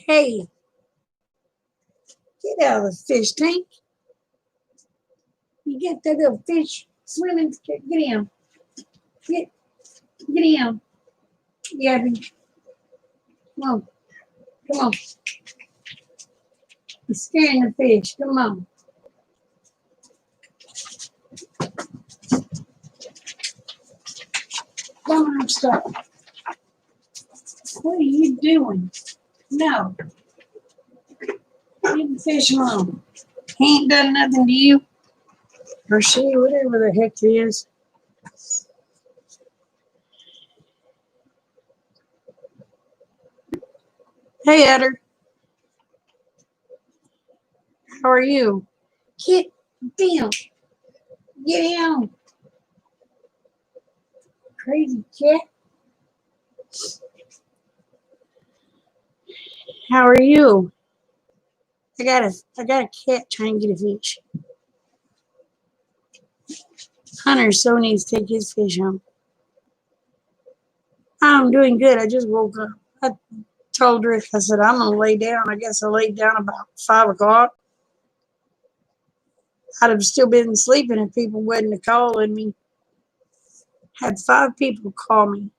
Hey, get out of the fish tank. You get that little fish swimming. Get him. Get him. Gabby. Come on. Come on. You're scaring the fish. Come on. Come on, stop. What are you doing? No. Leave the fish alone. He ain't done nothing to you. Or she, whatever the heck it is. Hey, Edder. How are you? Get down. Get down. Crazy cat. How are you? I got a cat trying to get a fish. Hunter so needs to take his fish home. I'm doing good. I just woke up. I told Rick, I said, I'm gonna lay down. I guess I laid down about 5 o'clock. I'd have still been sleeping if people wasn't calling me. Had 5 people call me.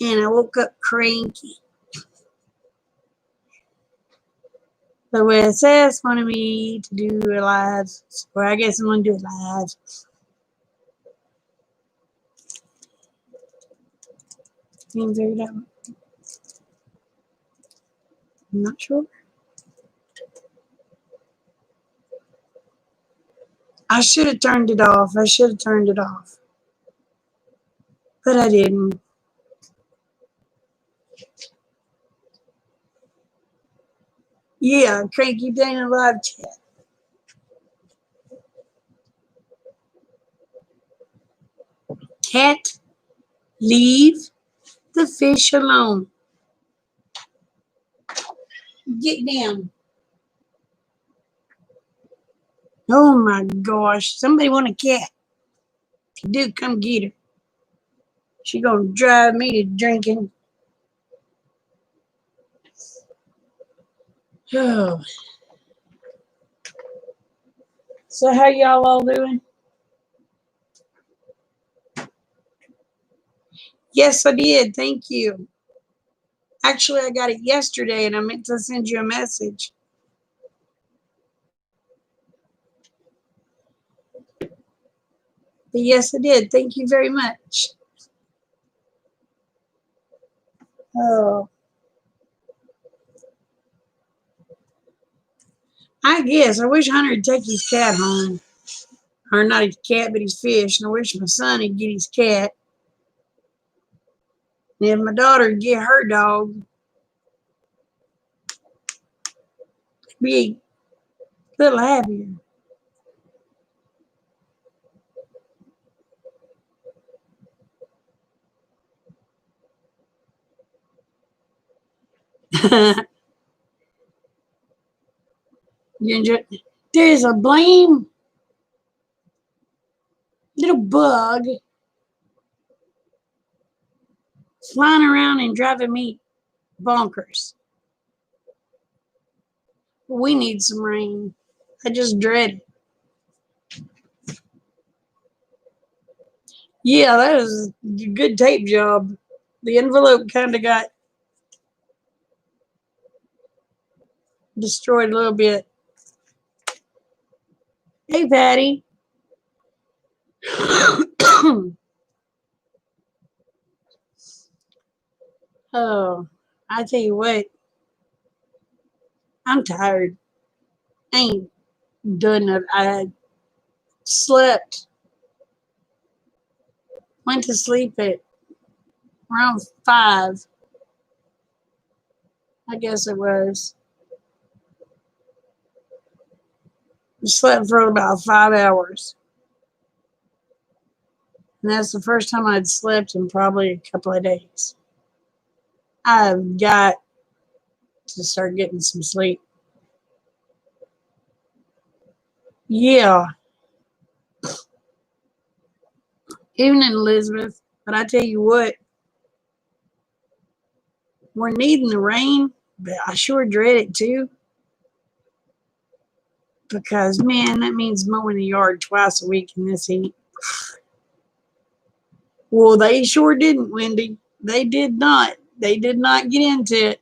And I woke up cranky. The Wes S wanted me to do a live. So I guess I'm gonna do it live. I'm not sure. I should have turned it off. But I didn't. Yeah, Cranky Dana live chat. Cat, leave the fish alone. Get down. Oh my gosh. Somebody want a cat. If you do, come get her. She gonna drive me to drinking. Oh. So how y'all all doing? Yes, I did. Thank you. Actually, I got it yesterday and I meant to send you a message. But yes, I did. Thank you very much. Oh. I guess. I wish Hunter would take his cat home. Or not his cat, but his fish. And I wish my son would get his cat. And if my daughter would get her dog, I'd be a little happier. There's a blame little bug flying around and driving me bonkers. We need some rain. I just dread it. Yeah, that was a good tape job. The envelope kind of got destroyed a little bit. Hey, Patty. Oh, I tell you what, I'm tired. I ain't done it. I slept, went to sleep at around 5. I guess it was. I slept for about 5 hours. And that's the first time I'd slept in probably a couple of days. I've got to start getting some sleep. Yeah. Evening, Elizabeth. But I tell you what, We're needing the rain, but I sure dread it too. Because, man, that means mowing the yard twice a week in this heat. Well, they sure didn't, Wendy. They did not. They did not get into it.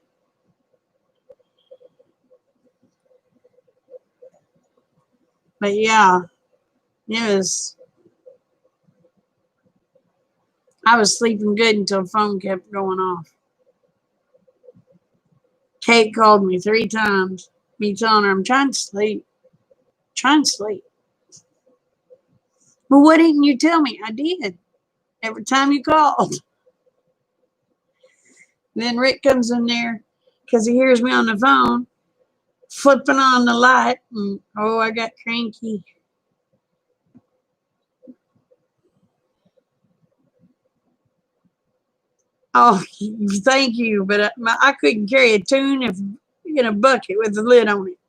But yeah, it was. I was sleeping good until the phone kept going off. Kate called me 3 times, me telling her I'm trying to sleep. Trying to sleep. Well, why didn't you tell me? I did. Every time you called. Then Rick comes in there because he hears me on the phone, flipping on the light, and oh, I got cranky. Oh, thank you, but I couldn't carry a tune in a bucket with a lid on it.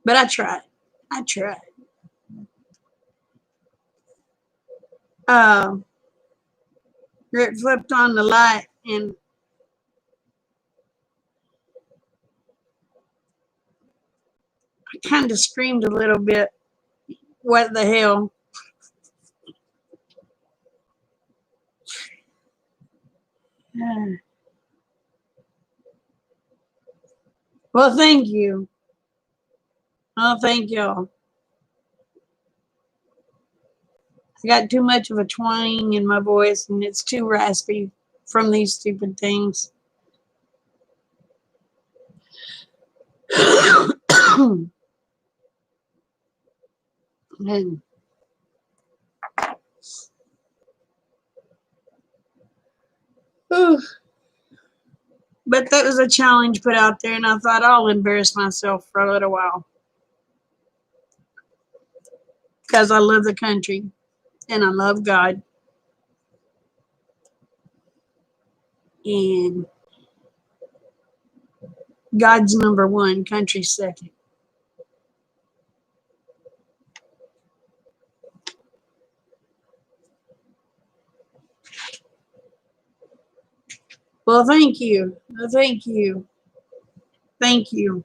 But I tried. I tried. Uh, Rick flipped on the light, and I kind of screamed a little bit. What the hell? Well, thank you. Oh, thank y'all. I got too much of a twang in my voice, and it's too raspy from these stupid things. And, but that was a challenge put out there, and I thought I'll embarrass myself for a little while because I love the country and I love God, and God's number one, country second. Well, thank you. Thank you. Thank you.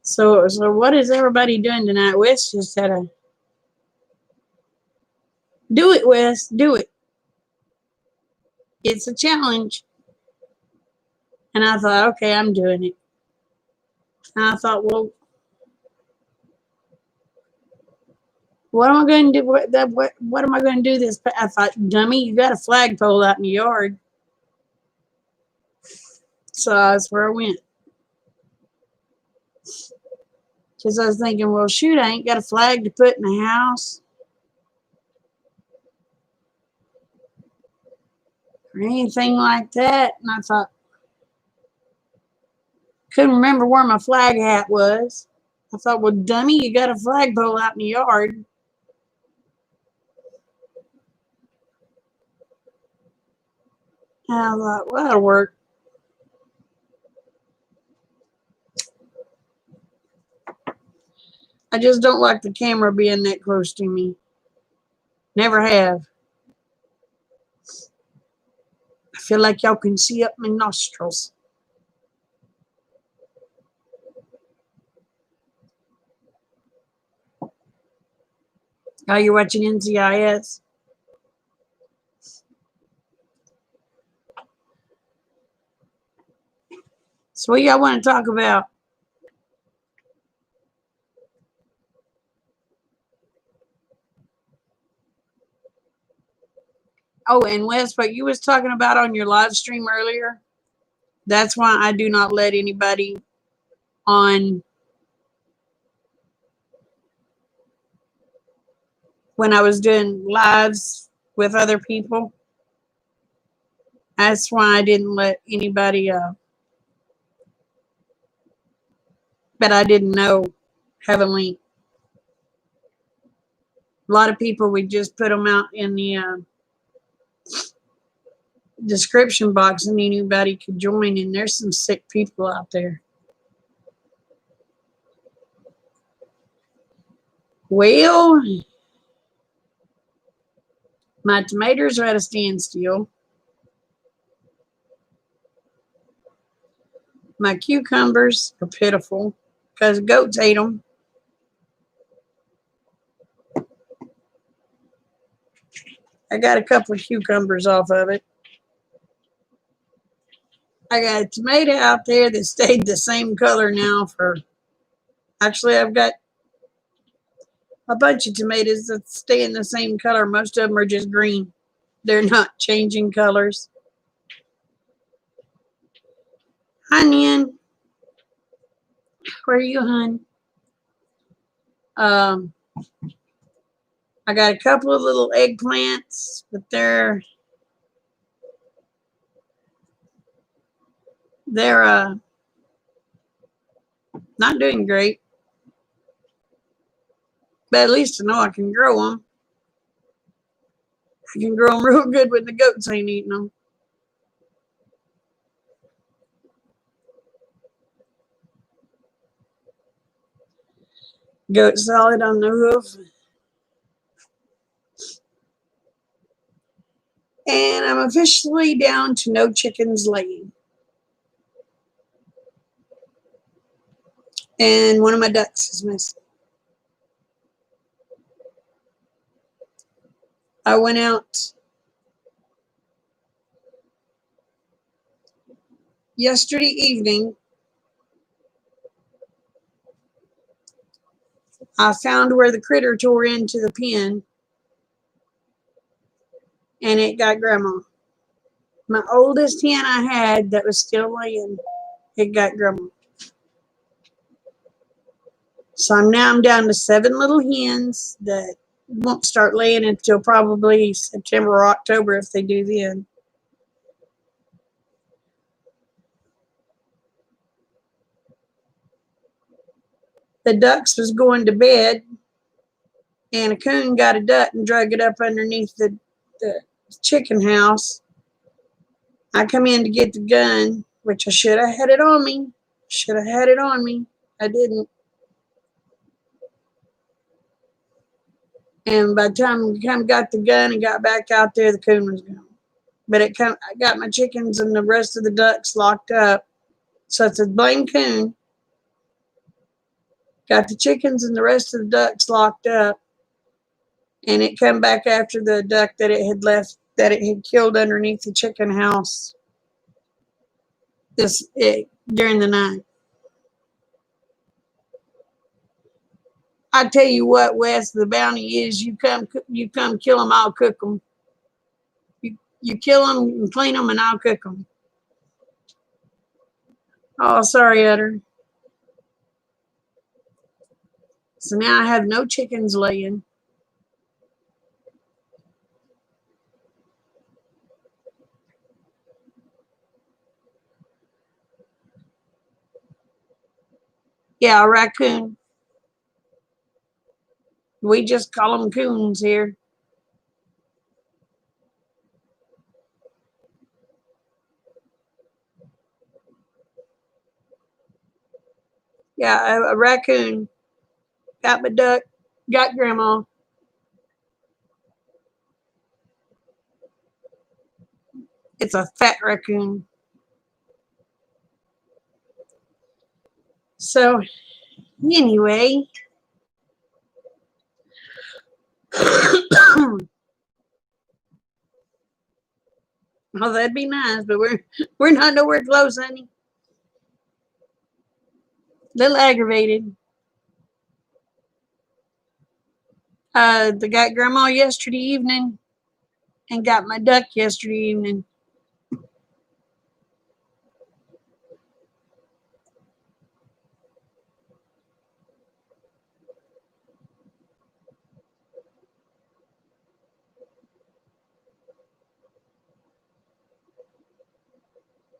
So what is everybody doing tonight? Wes just had a do it, Wes. Do it. It's a challenge. And I thought, okay, I'm doing it. And I thought, well, what am I going to do? What am I going to do this? I thought, dummy, you got a flagpole out in the yard. So that's where I went. Because I was thinking, well, shoot, I ain't got a flag to put in the house or anything like that. And I thought, couldn't remember where my flag hat was. I thought, well, dummy, you got a flagpole out in the yard. And I thought, well, that'll work. I just don't like the camera being that close to me. Never have. I feel like y'all can see up my nostrils. Oh, you're watching NCIS? So what y'all want to talk about? Oh, and Wes, what you was talking about on your live stream earlier, that's why I do not let anybody on when I was doing lives with other people. That's why I didn't let anybody, but I didn't know, have a link. A lot of people, we just put them out in the description box and anybody could join, and there's some sick people out there. Well, my tomatoes are at a standstill. My cucumbers are pitiful because goats ate them. I got a couple of cucumbers off of it. I got a tomato out there that stayed the same color now for, actually, I've got a bunch of tomatoes that stay in the same color. Most of them are just green. They're not changing colors. Onion, where are you, hon? Um, I got a couple of little eggplants, but they're not doing great. But at least I know I can grow them. I can grow them real good when the goats ain't eating them. Goat salad on the hoof. And I'm officially down to no chickens laying. And one of my ducks is missing. I went out yesterday evening. I found where the critter tore into the pen, and it got grandma. My oldest hen I had that was still laying, it got grandma. So I'm down to 7 little hens that won't start laying until probably September or October if they do then. The ducks was going to bed, and a coon got a duck and drug it up underneath the chicken house. I come in to get the gun, which I should have had it on me. Should have had it on me. I didn't. And by the time I got the gun and got back out there, the coon was gone. But I got my chickens and the rest of the ducks locked up. So it's a blame coon. Got the chickens and the rest of the ducks locked up. And it come back after the duck that it had left, that it had killed underneath the chicken house during the night. I tell you what, Wes, the bounty is you come kill them, I'll cook them. You kill them and clean them, and I'll cook them. Oh, sorry, Utter. So now I have no chickens laying. Yeah, a raccoon. We just call them coons here. Yeah, a raccoon. Got my duck. Got grandma. It's a fat raccoon. So, anyway. Oh, that'd be nice, but we're not nowhere close, honey. A little aggravated. They got grandma yesterday evening and got my duck yesterday evening.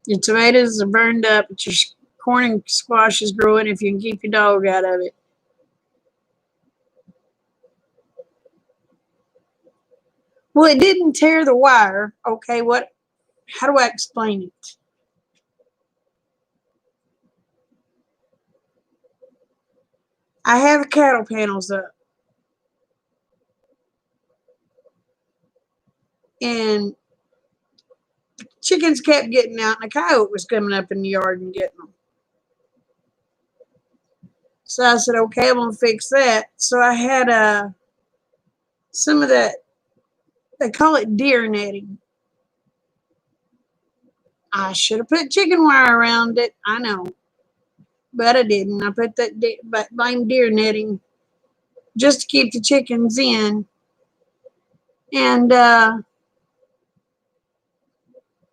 Your tomatoes are burned up, but your corn and squash is growing if you can keep your dog out of it. Well, it didn't tear the wire. Okay, how do I explain it? I have cattle panels up. And chickens kept getting out, and a coyote was coming up in the yard and getting them. So I said, okay, I'm going to fix that. So I had some of that, they call it deer netting. I should have put chicken wire around it. I know. But I didn't. I put that blame deer netting just to keep the chickens in. And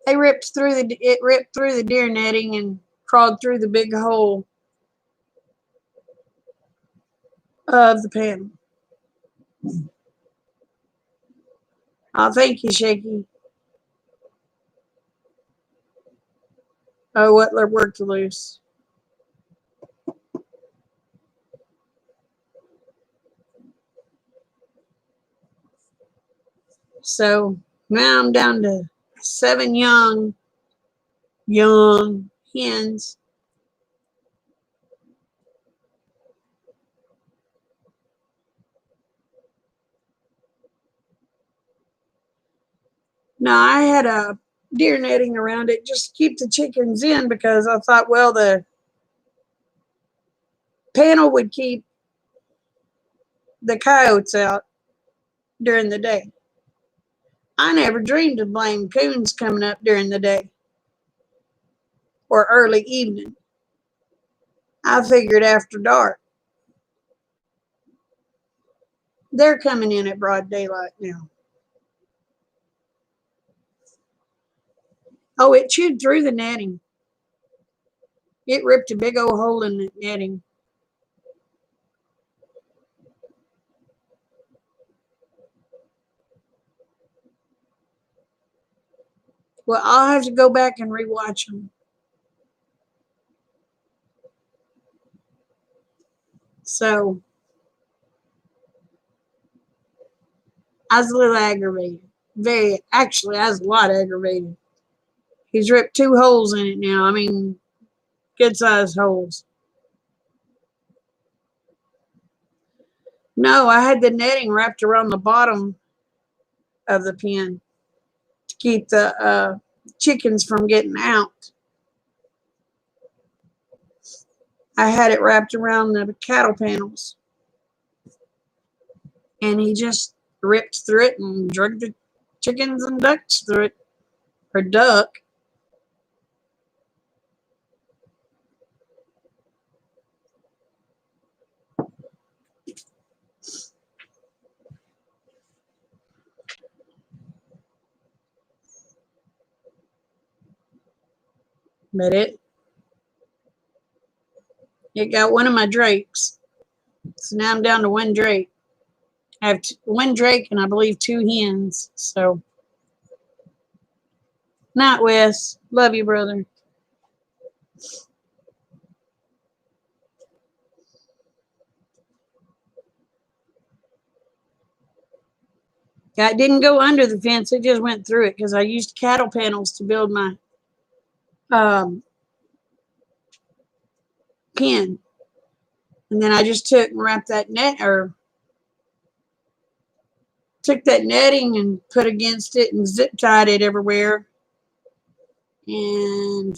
it ripped through the deer netting and crawled through the big hole of the panel. Oh, thank you, Shaky. Oh, what worked loose. So now I'm down to 7 young hens. Now I had a deer netting around it just to keep the chickens in because I thought, well, the panel would keep the coyotes out during the day. I never dreamed of blame coons coming up during the day or early evening. I figured after dark. They're coming in at broad daylight now. Oh, it chewed through the netting. It ripped a big old hole in the netting. Well, I'll have to go back and rewatch them. So I was a little aggravated. I was a lot aggravated. He's ripped 2 holes in it now. I mean, good sized holes. No, I had the netting wrapped around the bottom of the pen to keep the chickens from getting out. I had it wrapped around the cattle panels. And he just ripped through it and dragged the chickens and ducks through it. Or duck. But it got one of my drakes. So now I'm down to 1 drake. I have 1 drake and I believe 2 hens. So, night, Wes. Love you, brother. Yeah, it didn't go under the fence. It just went through it because I used cattle panels to build my pen. And then I just took and wrapped that took that netting and put against it and zip tied it everywhere. And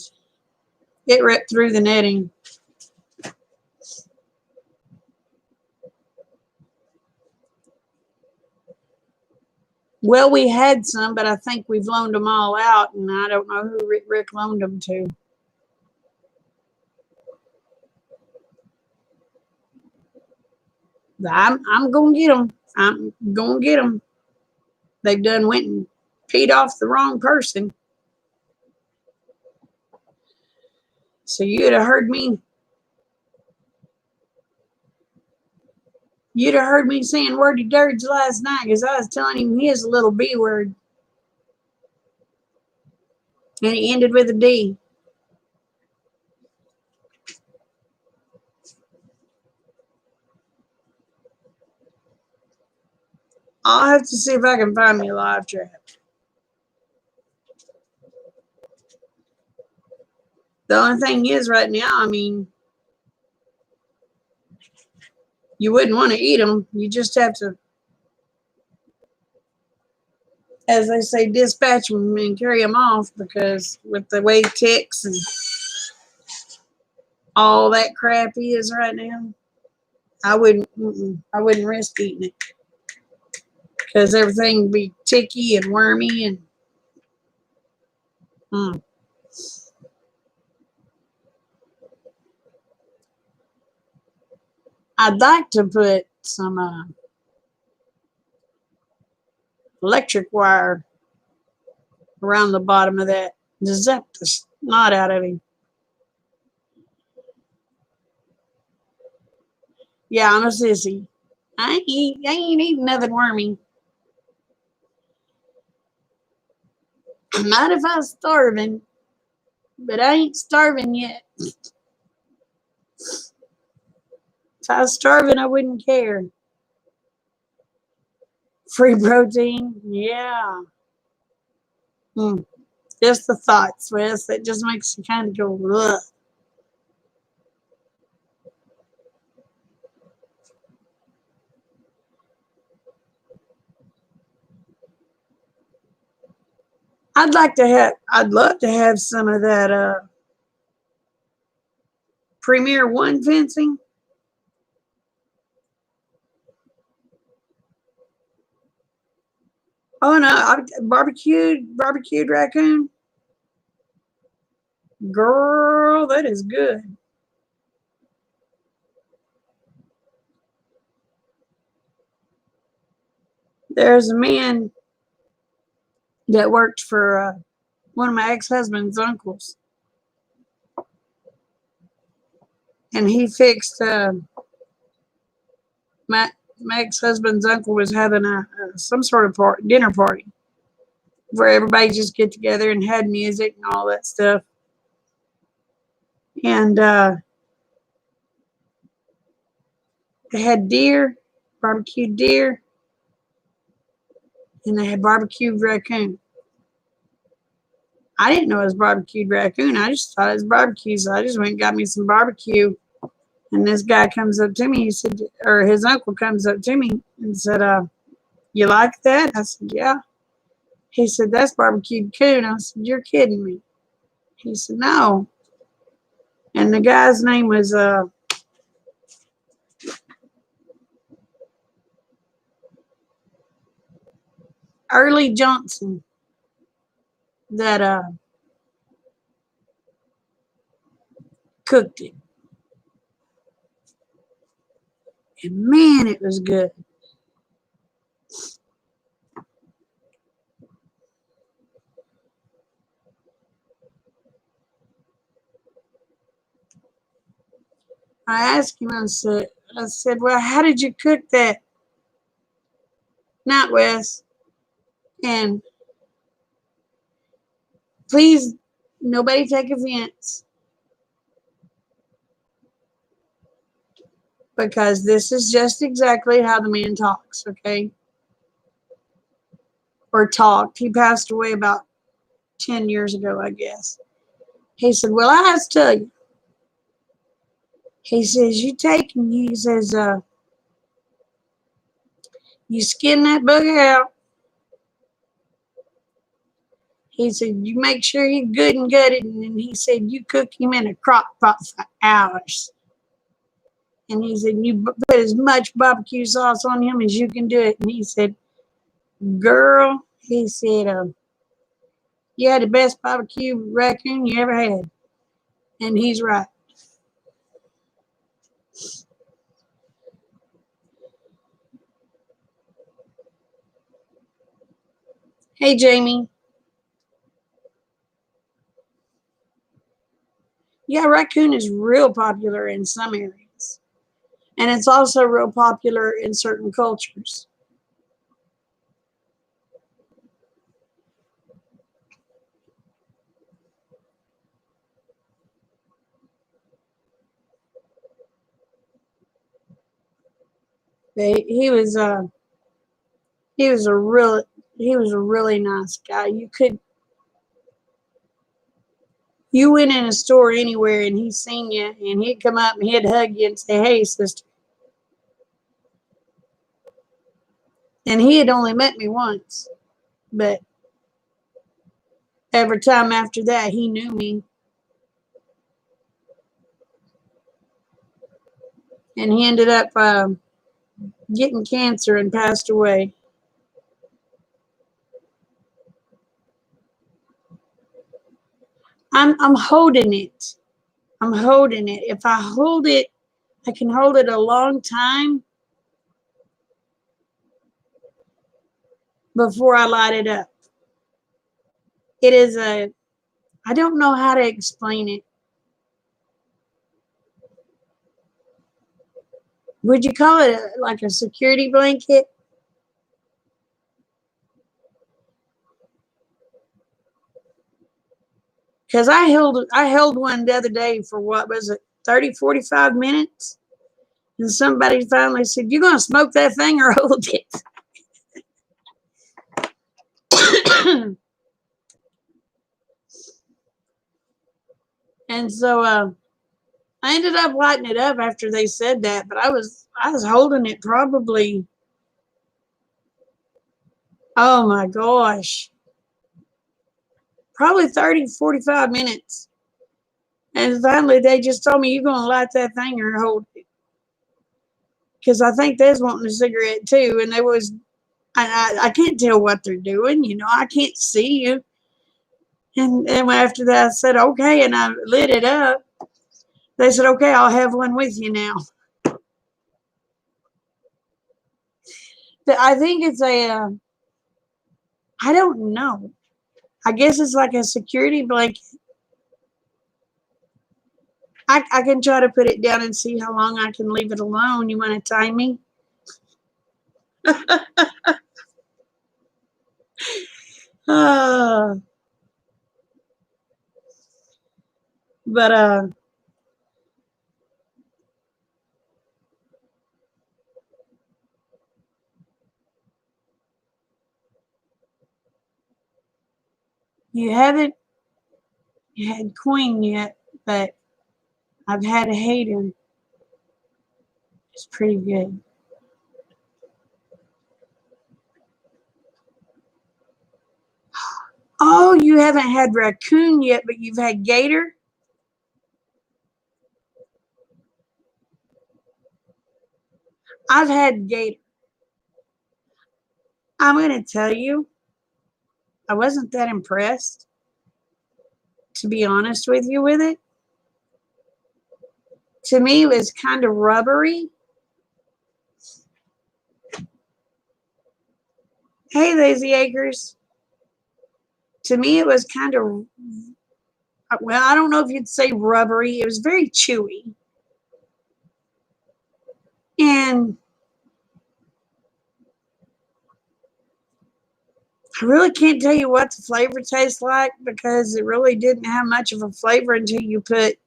it ripped through the netting. Well, we had some, but I think we've loaned them all out, and I don't know who Rick loaned them to. I'm gonna get them. I'm gonna get them. They've done went and peed off the wrong person. So you'd have heard me. You'd have heard me saying wordy dirge last night because I was telling him his little B word, and he ended with a D. I'll have to see if I can find me a live trap. The only thing is, right now, I mean, you wouldn't want to eat them. You just have to as they say, dispatch them and carry them off, because with the way ticks and all that crap is right now, I wouldn't risk eating it, because everything would be ticky and wormy and mm. I'd like to put some electric wire around the bottom of that to zap the snot out of him. Yeah, I'm a sissy. I ain't eating nothing wormy. Not if I was starving, but I ain't starving yet. If I was starving, I wouldn't care. Free protein, yeah. Mm. Just the thoughts, Wes. That just makes you kind of go, ugh. I'd love to have some of that Premier One fencing. Oh no, barbecued raccoon. Girl, that is good. There's a man that worked for one of my ex-husband's uncles, and he fixed my ex-husband's uncle was having a some sort of dinner party where everybody just get together and had music and all that stuff. And they had deer, barbecued deer, and they had barbecued raccoon. I didn't know it was barbecued raccoon. I just thought it was barbecue, so I just went and got me some barbecue. And this guy comes up to me. He said, or his uncle comes up to me and said, "You like that?" I said, "Yeah." He said, "That's barbecued coon." I said, "You're kidding me." He said, "No." And the guy's name was Early Johnson. That cooked it, and man, it was good. I asked him. I said, "Well, how did you cook that night, Wes? And please, nobody take offense, because this is just exactly how the man talks, okay? Or talked. He passed away about 10 years ago, I guess." He said, "Well, I have to tell you." He says, he says, "You skin that bugger out." He said, "You make sure he's good and gutted." And then he said, "You cook him in a crock pot for hours." And he said, "You put as much barbecue sauce on him as you can do it." And he said, "Girl," he said, "you had the best barbecue raccoon you ever had." And he's right. Hey, Jamie. Yeah, raccoon is real popular in some areas. And it's also real popular in certain cultures. He was he was a real he was a really nice guy. You went in a store anywhere and he seen you and he'd come up and he'd hug you and say, "Hey, sister." And he had only met me once. But every time after that, he knew me. And he ended up getting cancer and passed away. I'm holding it. I'm holding it. If I hold it, I can hold it a long time before I light it up. It is I don't know how to explain it. Would you call it like a security blanket? Because I held one the other day for what was it, 30, 45 minutes? And somebody finally said, "You gonna smoke that thing or hold it?" And so I ended up lighting it up after they said that, but I was holding it probably, oh my gosh, probably 30, 45 minutes. And finally they just told me, "You're gonna light that thing or hold it." Because I think they was wanting a cigarette too, and they was I can't tell what they're doing, I can't see you. And after that I said okay, and I lit it up. They said, "Okay, I'll have one with you now." But I think it's I don't know. I guess it's like a security blanket. I can try to put it down and see how long I can leave it alone. You want to time me? uh, but you haven't had Queen yet, but I've had Hayden. It's pretty good. Oh, you haven't had Raccoon yet, but you've had Gator? I've had Gator. I'm going to tell you, I wasn't that impressed, to be honest with you, with it. To me, it was kind of rubbery. Hey, Lazy Acres. To me, it was kind of, well, I don't know if you'd say rubbery. It was very chewy. And I really can't tell you what the flavor tastes like because it really didn't have much of a flavor until you put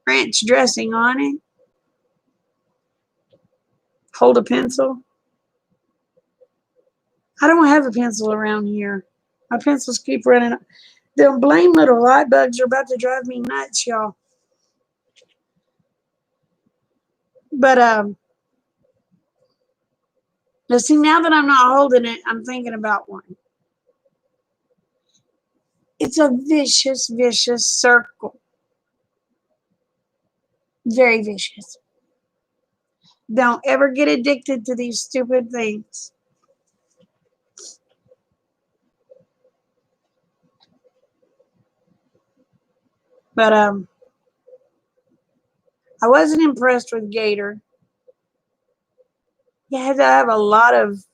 ranch dressing on it. Hold a pencil. I don't have a pencil around here. My pencils keep running. Them blame little light bugs are about to drive me nuts, y'all. But let's see. Now that I'm not holding it, I'm thinking about one. It's a vicious, vicious circle. Very vicious. Don't ever get addicted to these stupid things. But I wasn't impressed with Gator. You had to have a lot of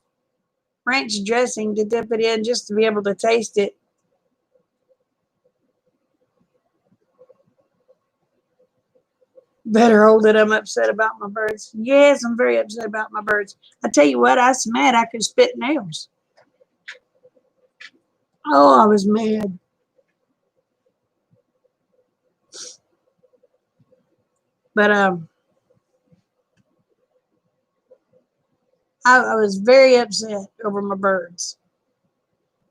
ranch dressing to dip it in just to be able to taste it. Better hold it. I'm upset about my birds. Yes, I'm very upset about my birds. I tell you what, I was mad I could spit nails. Oh, I was mad. But I was very upset over my birds.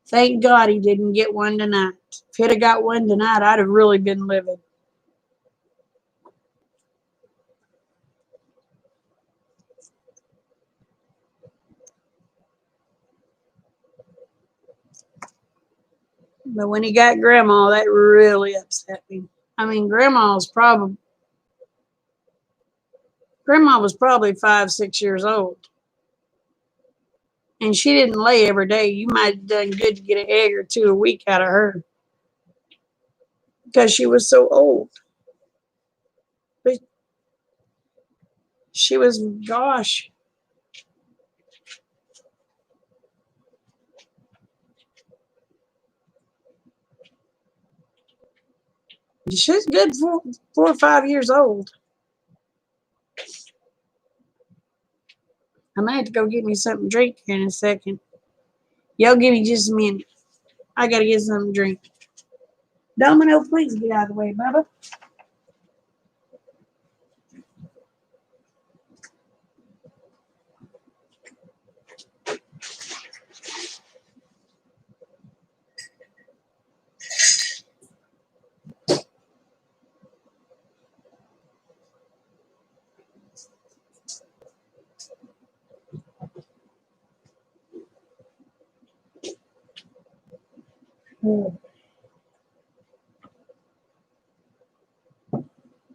Thank God he didn't get one tonight. If he'd have got one tonight, I'd have really been livid. But when he got Grandma, that really upset me. I mean, Grandma was probably 5, 6 years old. And she didn't lay every day. You might have done good to get an egg or two a week out of her because she was so old. But she was, gosh, she's good for 4 or 5 years old. I might have to go get me something to drink here in a second. Y'all give me just a minute. I got to get something to drink. Domino, please get out of the way, Bubba. Oh.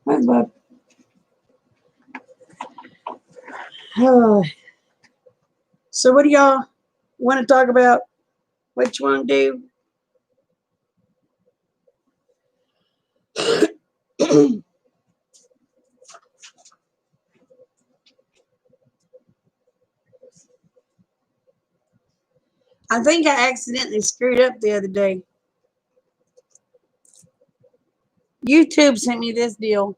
Hi, Bub. Oh. So what do y'all want to talk about? What you want to do? I think I accidentally screwed up the other day. YouTube sent me this deal.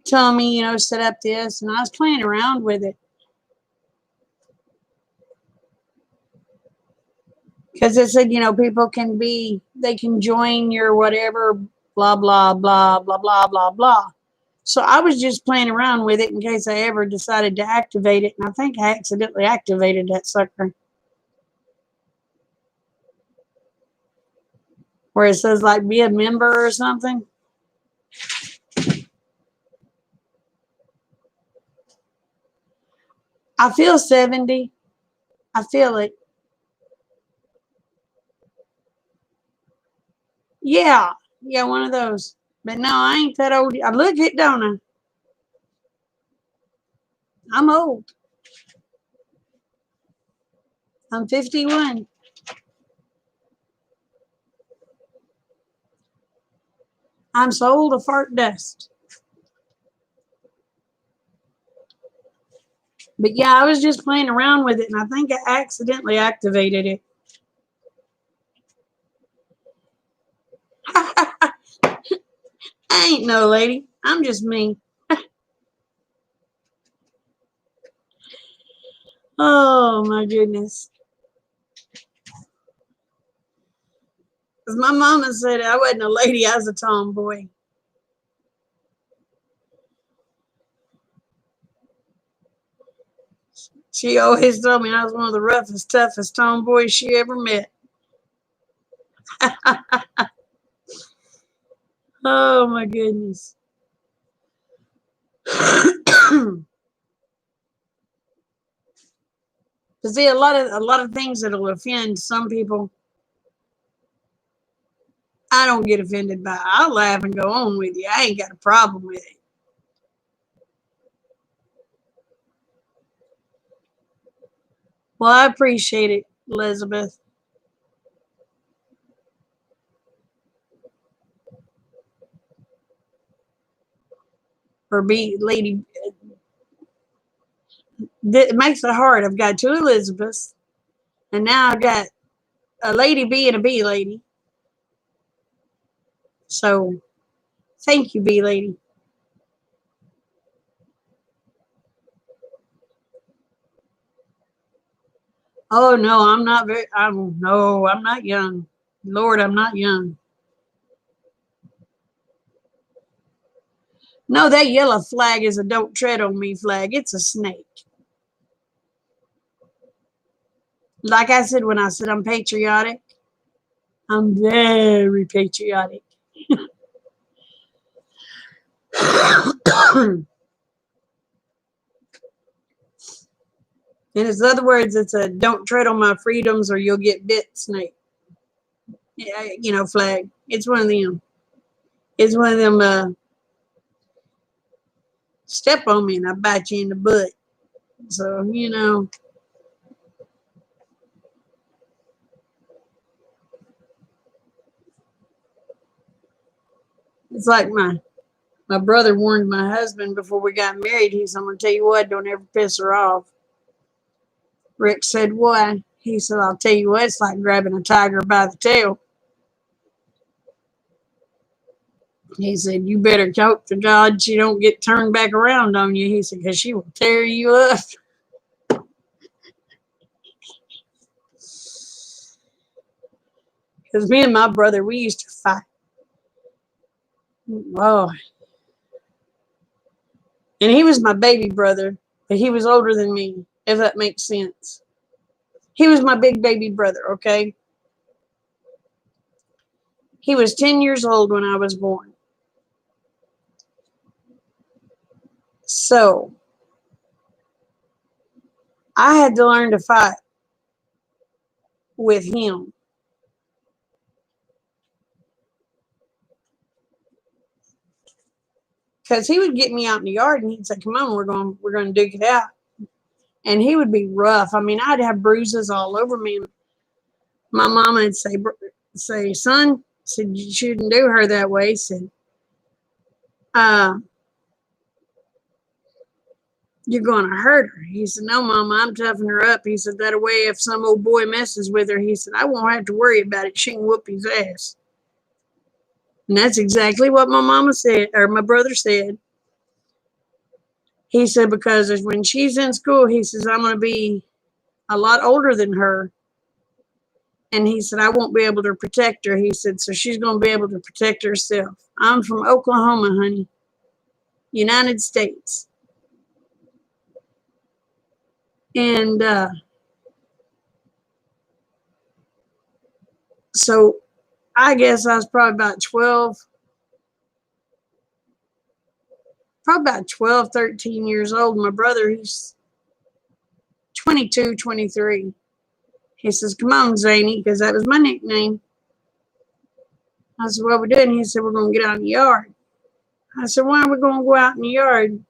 Telling me, set up this, and I was playing around with it. Because it said, people they can join your whatever, blah, blah, blah, blah, blah, blah, blah. So I was just playing around with it in case I ever decided to activate it. And I think I accidentally activated that sucker. Where it says, like, be a member or something. I feel 70. I feel it. Yeah. Yeah, one of those. But no, I ain't that old. I look it, don't I? I'm old. I'm 51. I'm so old to fart dust. But yeah, I was just playing around with it, and I think I accidentally activated it. I ain't no lady. I'm just me. Oh, my goodness. Because my mama said I wasn't a lady, I was a tomboy. She always told me I was one of the roughest, toughest tomboys she ever met. Oh, my goodness. See, a lot of things that'll offend some people, I don't get offended by. I'll laugh and go on with you. I ain't got a problem with it. Well, I appreciate it, Elizabeth. Or be lady. It makes it hard. I've got 2 Elizabeths, and now I've got a lady B and a B lady. So, thank you, B lady. Oh no, I'm not very. No, I'm not young. Lord, I'm not young. No, that yellow flag is a "Don't tread on me" flag. It's a snake. Like I said when I said I'm patriotic, I'm very patriotic. In other words, it's a don't tread on my freedoms or you'll get bit snake. Yeah, flag. It's one of them. It's one of them, step on me and I bite you in the butt. So, it's like my brother warned my husband before we got married. He said, I'm going to tell you what, don't ever piss her off. Rick said, why? He said, I'll tell you what, it's like grabbing a tiger by the tail. He said, you better hope to God she don't get turned back around on you. He said, because she will tear you up. Because me and my brother, we used to fight. Oh. And he was my baby brother, but he was older than me, if that makes sense. He was my big baby brother, okay? He was 10 years old when I was born. So, I had to learn to fight with him. Because he would get me out in the yard and he'd say, come on, we're going to duke it out. And he would be rough. I mean, I'd have bruises all over me. My mama would say, son, said, you shouldn't do her that way. Said, uh, you're going to hurt her. He said, no, Mama, I'm toughing her up. He said, that way, if some old boy messes with her, he said, I won't have to worry about it. She can whoop his ass. And that's exactly what my mama said, or my brother said. He said, because when she's in school, he says, I'm going to be a lot older than her. And he said, I won't be able to protect her. He said, so she's going to be able to protect herself. I'm from Oklahoma, honey. United States. And so I guess I was probably about 12, 13 years old. My brother, he's 22, 23. He says, come on, Zany, because that was my nickname. I said, what we doing? He said, we're going to get out in the yard. I said, why are we going to go out in the yard?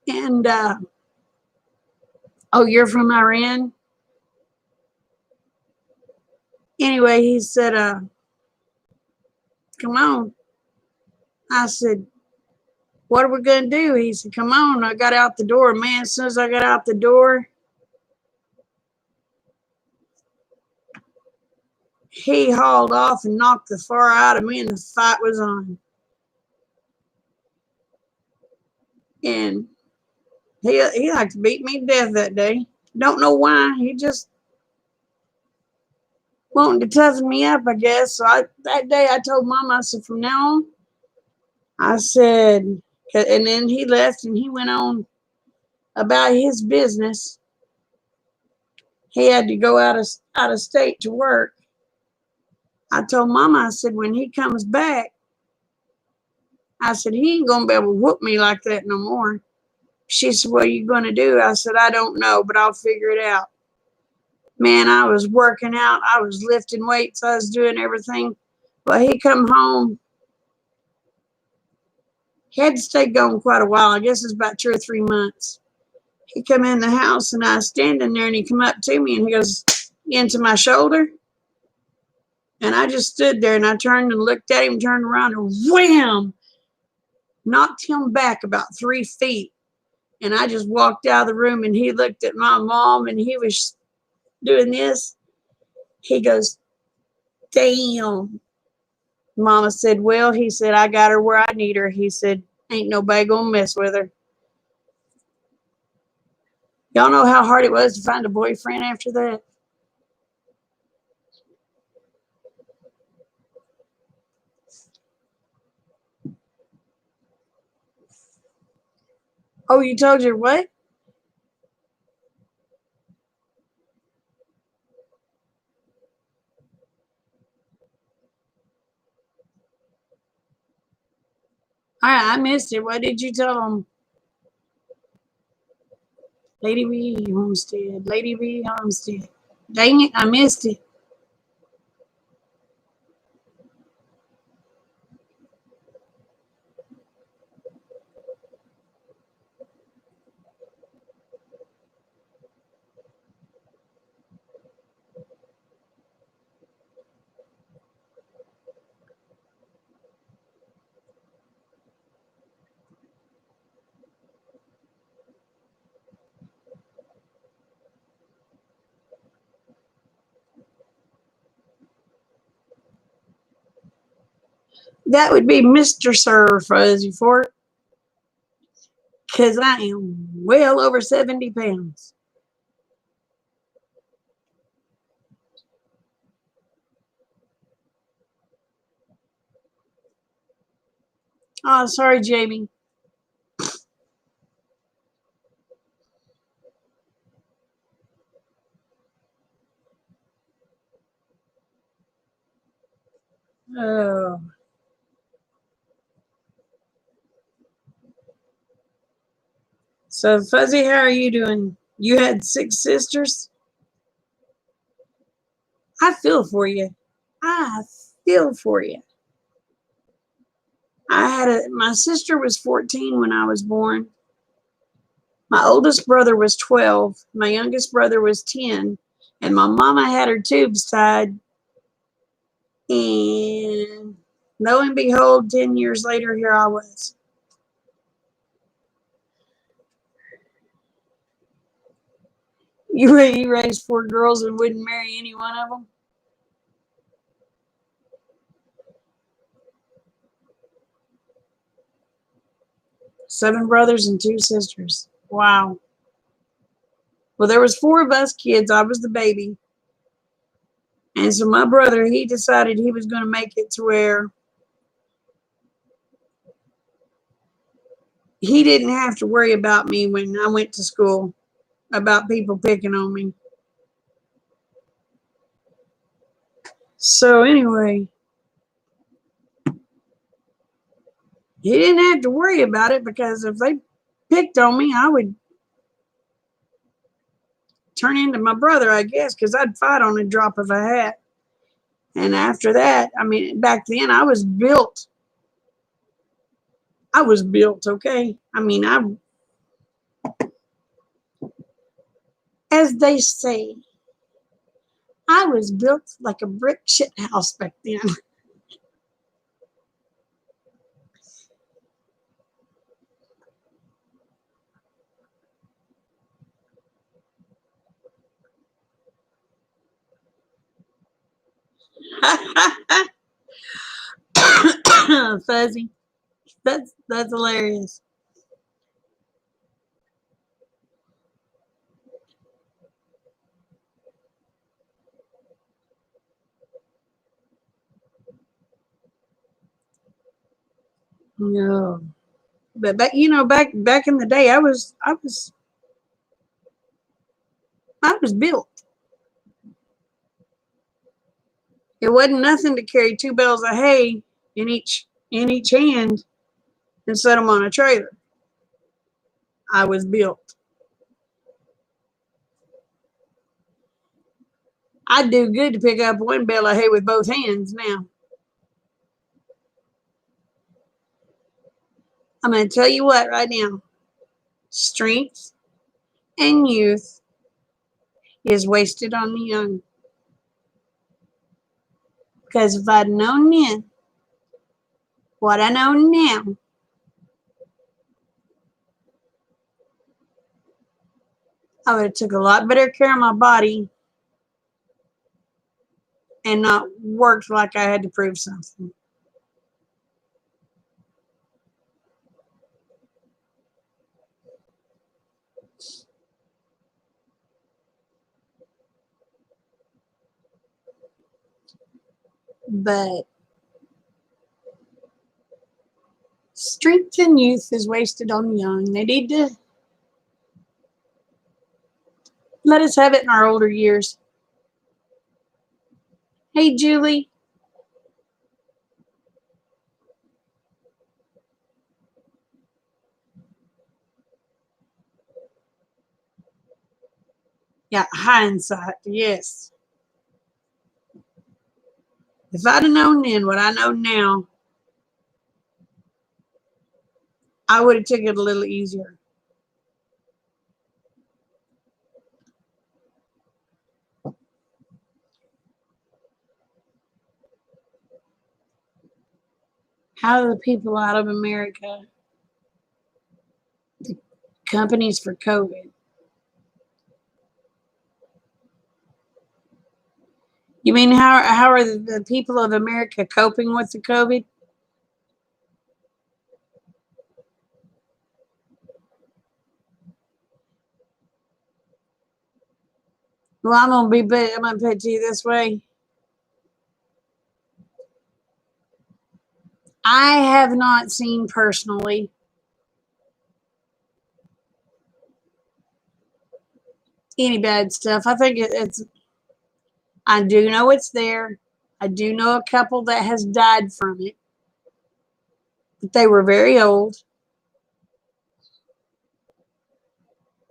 And, oh, you're from Iran? Anyway, he said, come on. I said, what are we going to do? He said, come on. I got out the door. Man, as soon as I got out the door, he hauled off and knocked the far out of me, and the fight was on. And he like to beat me to death that day. Don't know why. He just wanted to toughen me up, I guess. So that day I told Mom, I said, from now on, I said, and then he left and he went on about his business. He had to go out of state to work. I told Mama, I said, when he comes back, I said, he ain't gonna be able to whoop me like that no more. She said, what are you gonna do? I said, I don't know, but I'll figure it out. Man, I was working out. I was lifting weights. I was doing everything. Well, he come home. He had to stay gone quite a while. I guess it's about 2 or 3 months. He come in the house and I was standing there and he come up to me and he goes into my shoulder. And I just stood there and I turned and looked at him, turned around and wham! Knocked him back about 3 feet. And I just walked out of the room and he looked at my mom and he was doing this. He goes, damn. Mama said, well, he said, I got her where I need her. He said, ain't nobody gonna mess with her. Y'all know how hard it was to find a boyfriend after that? Oh, you told your what? I missed it. What did you tell him? Lady B Homestead. Lady B Homestead. Dang it, I missed it. That would be Mr. Sir Fuzzy Fort, because I am well over 70 pounds. Oh, sorry, Jamie. Oh. So, Fuzzy, how are you doing? You had 6 sisters? I feel for you. I feel for you. My sister was 14 when I was born. My oldest brother was 12. My youngest brother was 10. And my mama had her tubes tied. And lo and behold, 10 years later, here I was. You raised 4 girls and wouldn't marry any one of them? 7 brothers and 2 sisters. Wow. Well, there was 4 of us kids. I was the baby. And so my brother, he decided he was going to make it to where he didn't have to worry about me when I went to school, about people picking on me. So anyway, he didn't have to worry about it, because if they picked on me, I would turn into my brother, I guess, because I'd fight on a drop of a hat. And after that, I mean, back then I was built. I was built, okay? I mean, as they say, I was built like a brick shit house back then. Fuzzy. That's hilarious. No. But back in the day, I was built. It wasn't nothing to carry 2 bales of hay in each hand and set them on a trailer. I was built. I'd do good to pick up 1 bale of hay with both hands now. I'm going to tell you what right now. Strength and youth is wasted on the young. Because if I'd known then what I know now, I would have took a lot better care of my body and not worked like I had to prove something. But strength and youth is wasted on the young. They need to let us have it in our older years. Hey, Julie. Yeah, hindsight, yes. If I'd have known then what I know now, I would have taken it a little easier. How are the people out of America, the companies for COVID? You mean how are the people of America coping with the COVID? Well, I'm gonna put it to you this way. I have not seen personally any bad stuff. I think it's. I do know it's there. I do know a couple that has died from it, but they were very old.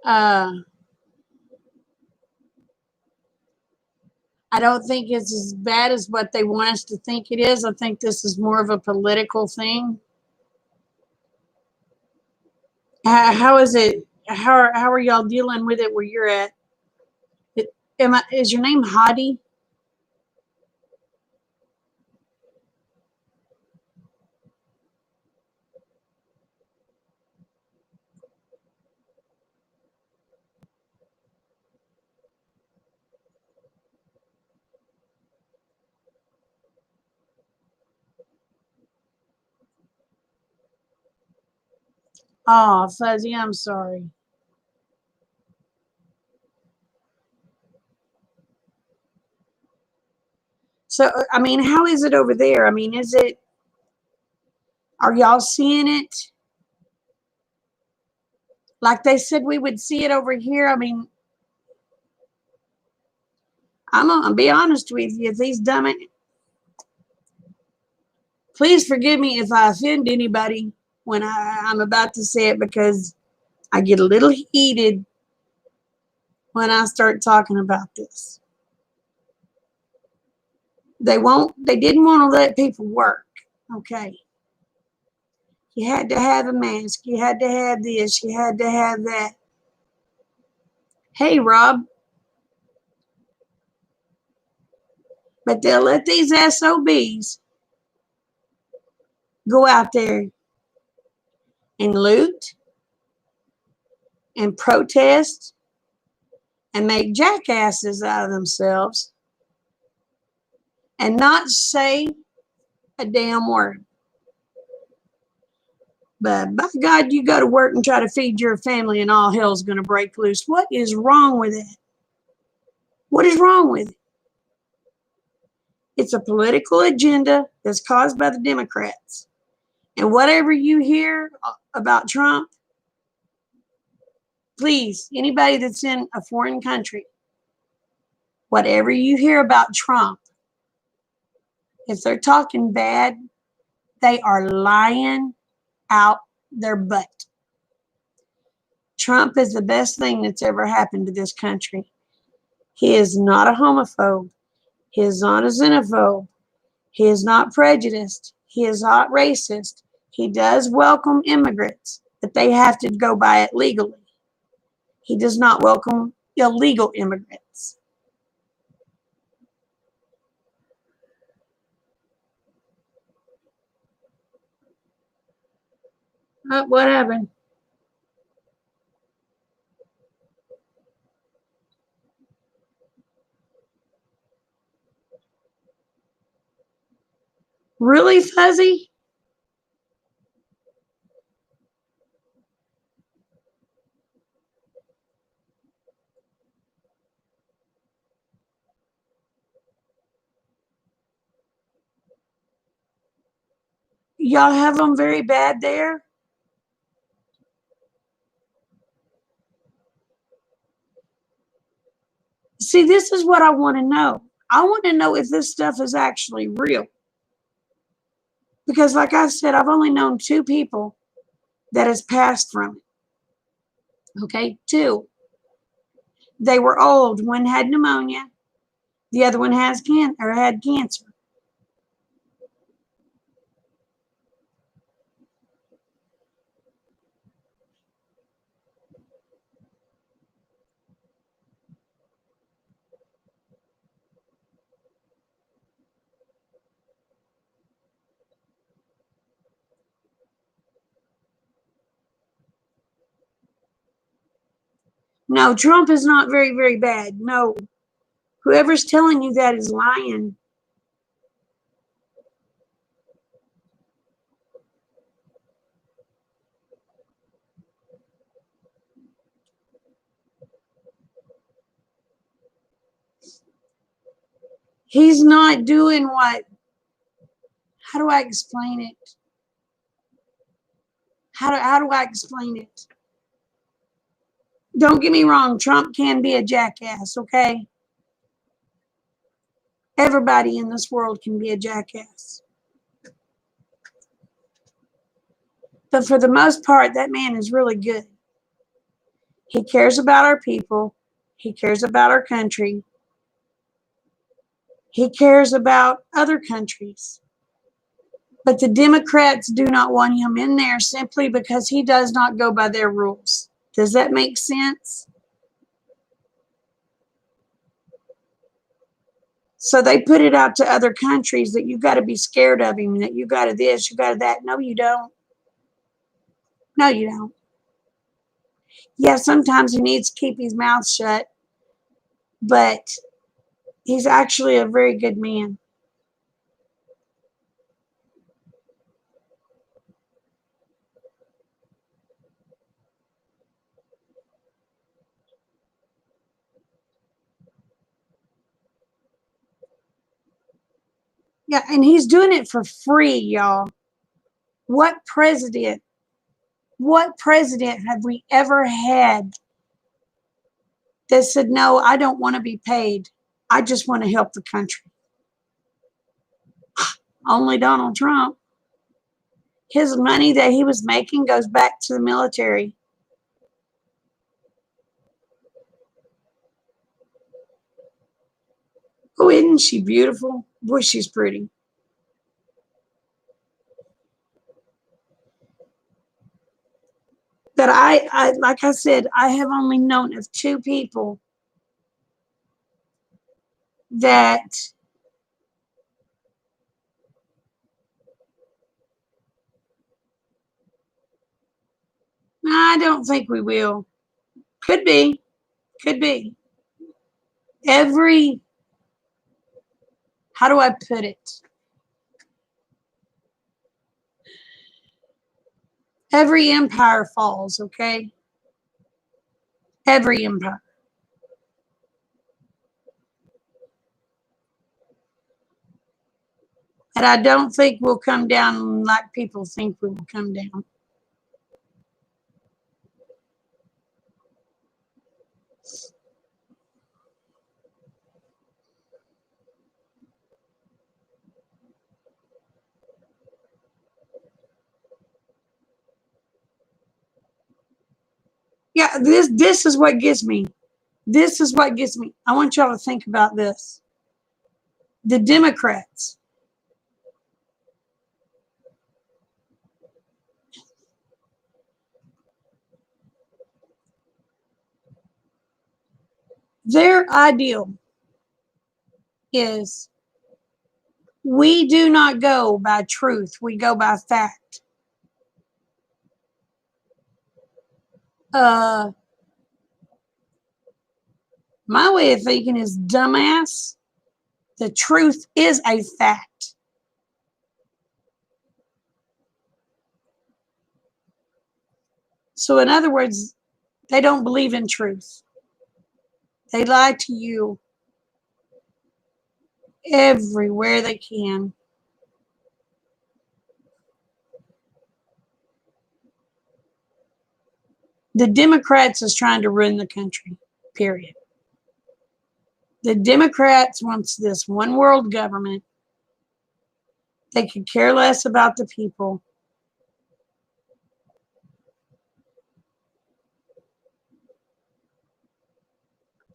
Uh, I don't think it's as bad as what they want us to think it is. I think this is more of a political thing. How is it? How are y'all dealing with it where you're at? Is your name Hadi? Oh, Fuzzy, I'm sorry. So, I mean, how is it over there? I mean, are y'all seeing it like they said we would see it over here? I mean, I'm going to be honest with you. These dumb, please forgive me if I offend anybody when I'm about to say it because I get a little heated when I start talking about this. They didn't want to let people work. Okay. You had to have a mask. You had to have this. You had to have that. Hey, Rob, but they'll let these SOBs go out there and loot and protest and make jackasses out of themselves and not say a damn word. But by God, you go to work and try to feed your family and all hell's going to break loose. What is wrong with it? What is wrong with it? It's a political agenda that's caused by the Democrats. And whatever you hear about Trump, please, anybody that's in a foreign country, whatever you hear about Trump, if they're talking bad, they are lying out their butt. Trump is the best thing that's ever happened to this country. He is not a homophobe. He is not a xenophobe. He is not prejudiced. He is not racist. He does welcome immigrants, but they have to go by it legally. He does not welcome illegal immigrants. What happened? Really, Fuzzy? Y'all have them very bad there? See, this is what I want to know. I want to know if this stuff is actually real. Because, like I said, I've only known two people that has passed from it. Okay, two. They were old. One had pneumonia. The other one had cancer. No, Trump is not very, very bad. No. Whoever's telling you that is lying. He's not doing what, how do I explain it? How do I explain it? Don't get me wrong, Trump can be a jackass, okay? Everybody in this world can be a jackass. But for the most part, that man is really good. He cares about our people. He cares about our country. He cares about other countries. But the Democrats do not want him in there simply because he does not go by their rules. Does that make sense? So they put it out to other countries that you got to be scared of him, that you got to this, you got to that. No, you don't. No, you don't. Yeah, sometimes he needs to keep his mouth shut, but he's actually a very good man. Yeah, and he's doing it for free, y'all. What president, what president have we ever had that said, no, I don't want to be paid. I just want to help the country? Only Donald Trump. His money that he was making goes back to the military. Oh, isn't she beautiful? Boy, she's pretty. But I, like I said, I have only known of two people that I don't think we will. Could be. Could be. Every, how do I put it? Every empire falls, okay? Every empire. And I don't think we'll come down like people think we will come down. Yeah, this is what gets me. This is what gets me. I want y'all to think about this. The Democrats, their ideal is we do not go by truth, we go by fact. My way of thinking is dumbass. The truth is a fact. So, in other words, they don't believe in truth. They lie to you everywhere they can. The Democrats is trying to ruin the country, period. The Democrats wants this one world government. They could care less about the people.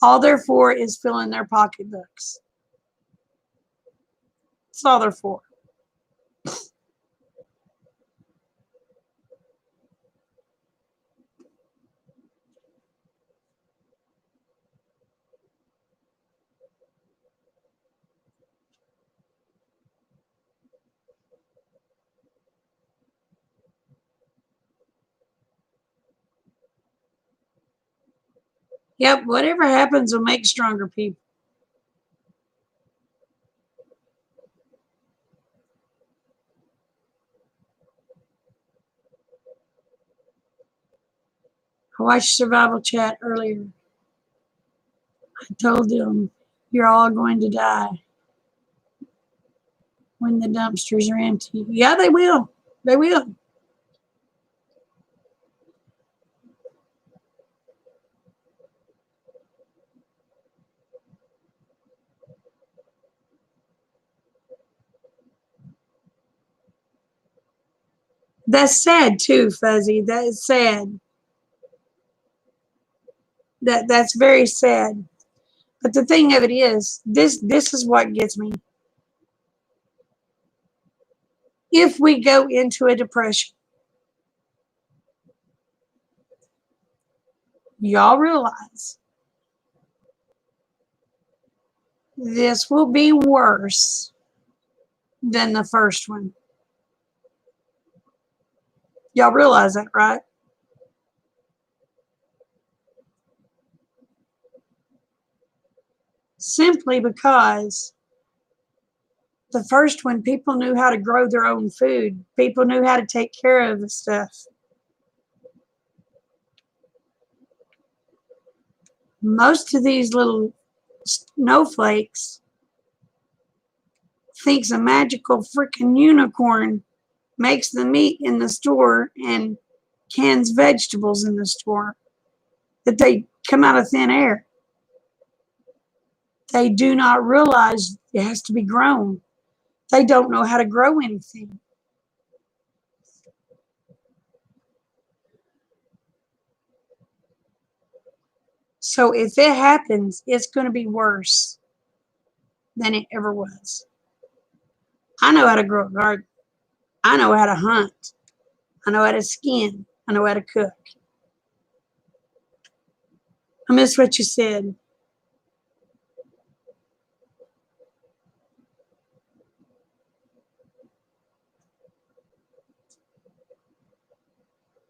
All they're for is filling their pocketbooks. That's all they're for. Yep, whatever happens will make stronger people. I watched Survival Chat earlier. I told them, you're all going to die when the dumpsters are empty. Yeah, they will. They will. That's sad too, Fuzzy. That is sad. That's very sad. But the thing of it is, this is what gets me. If we go into a depression, y'all realize this will be worse than the first one. Y'all realize that, right? Simply because the first one, people knew how to grow their own food. People knew how to take care of the stuff. Most of these little snowflakes thinks a magical freaking unicorn makes the meat in the store and cans vegetables in the store, that they come out of thin air. They do not realize it has to be grown. They don't know how to grow anything. So if it happens, it's going to be worse than it ever was. I know how to grow a garden. I know how to hunt. I know how to skin. I know how to cook. I miss what you said.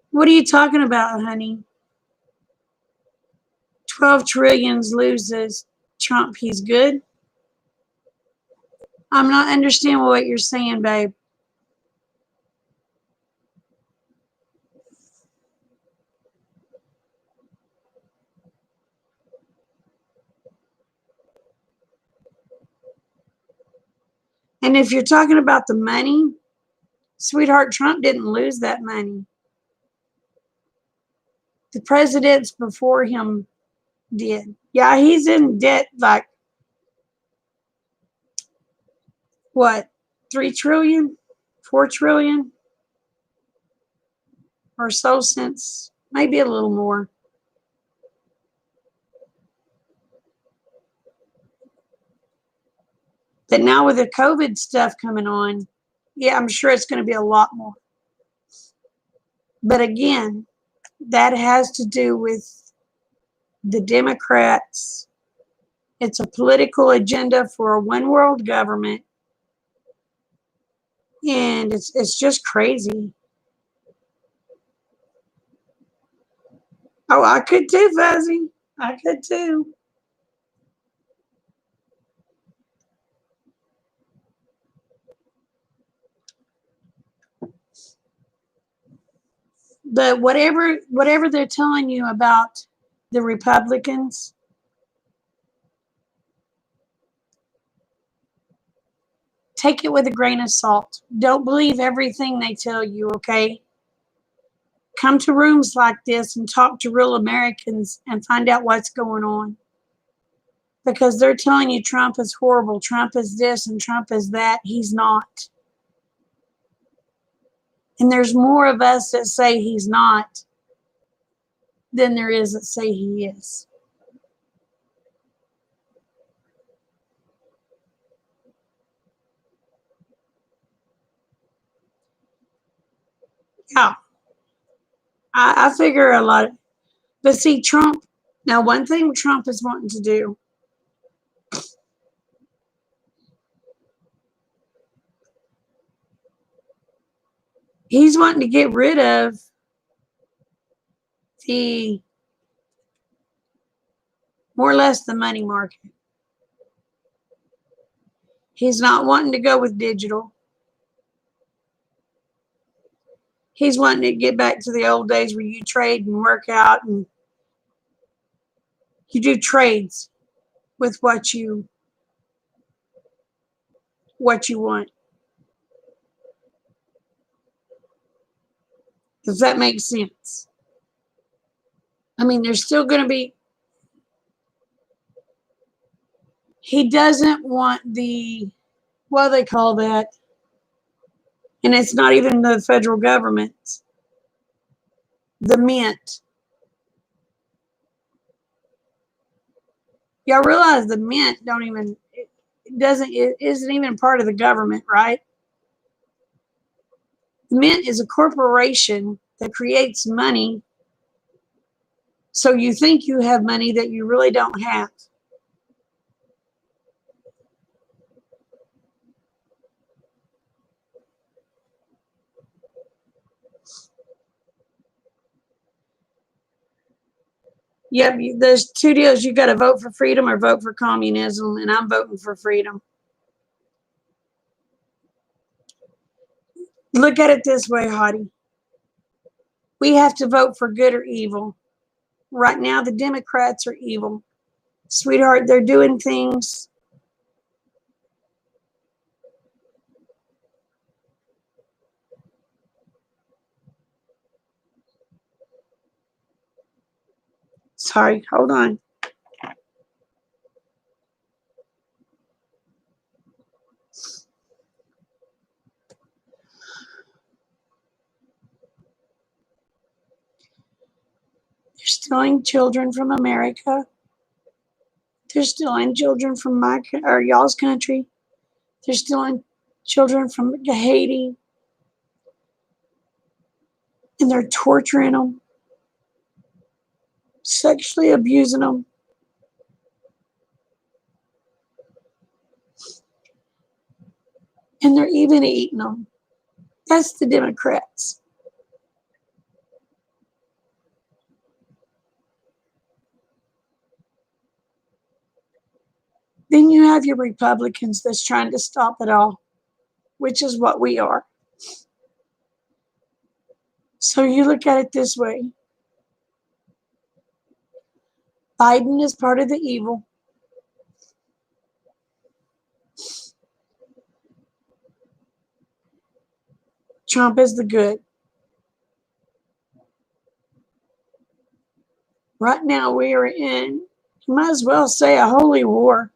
What are you talking about, honey? 12 trillions loses Trump. He's good. I'm not understanding what you're saying, babe. And if you're talking about the money, sweetheart, Trump didn't lose that money. The presidents before him did. Yeah, he's in debt like what, 3 trillion, 4 trillion or so, since maybe a little more. But now with the COVID stuff coming on, yeah, I'm sure it's going to be a lot more. But again, that has to do with the Democrats. It's a political agenda for a one world government. And it's just crazy. Oh, I could too, Fuzzy. I could too. But whatever they're telling you about the Republicans, take it with a grain of salt. Don't believe everything they tell you, okay? Come to rooms like this and talk to real Americans and find out what's going on. Because they're telling you Trump is horrible, Trump is this, and Trump is that. He's not. And there's more of us that say he's not than there is that say he is. Yeah, I figure a lot. But see, Trump, now one thing Trump is wanting to do, he's wanting to get rid of the more or less the money market. He's not wanting to go with digital. He's wanting to get back to the old days where you trade and work out and you do trades with what you want. Does that make sense? I mean, there's still going to be, he doesn't want the, what do they call that? And it's not even the federal government, the mint. Y'all realize the mint don't even, it doesn't, it isn't even part of the government, right? The mint is a corporation that creates money. So you think you have money that you really don't have. Yep, there's two deals. You got to vote for freedom or vote for communism, and I'm voting for freedom. Look at it this way, Hottie. We have to vote for good or evil. Right now, the Democrats are evil. Sweetheart, they're doing things. Sorry, hold on. They're stealing children from America. They're stealing children from my or y'all's country. They're stealing children from Haiti, and they're torturing them, sexually abusing them. And they're even eating them. That's the Democrats. Then you have your Republicans that's trying to stop it all, which is what we are. So you look at it this way. Biden is part of the evil. Trump is the good. Right now we are in, you might as well say, a holy war.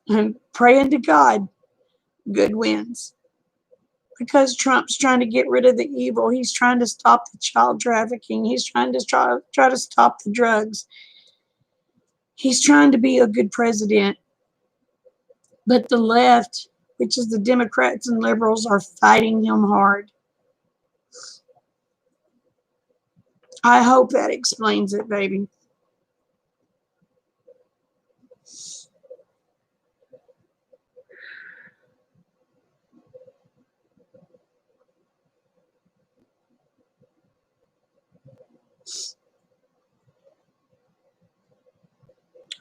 And praying to God, good wins. Because Trump's trying to get rid of the evil. He's trying to stop the child trafficking. He's trying to try to stop the drugs. He's trying to be a good president. But the left, which is the Democrats and liberals, are fighting him hard. I hope that explains it, baby.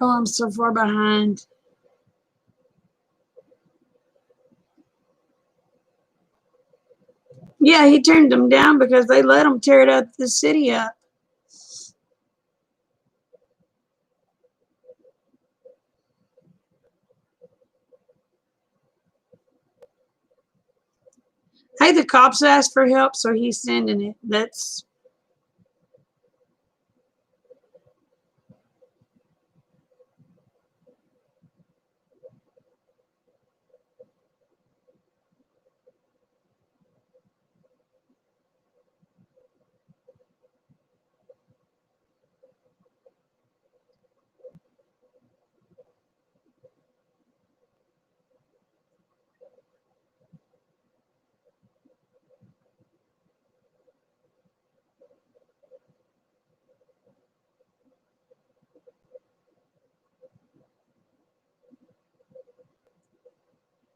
Oh, I'm so far behind. Yeah, he turned them down because they let him tear it up the city up. Hey, the cops asked for help, so he's sending it. That's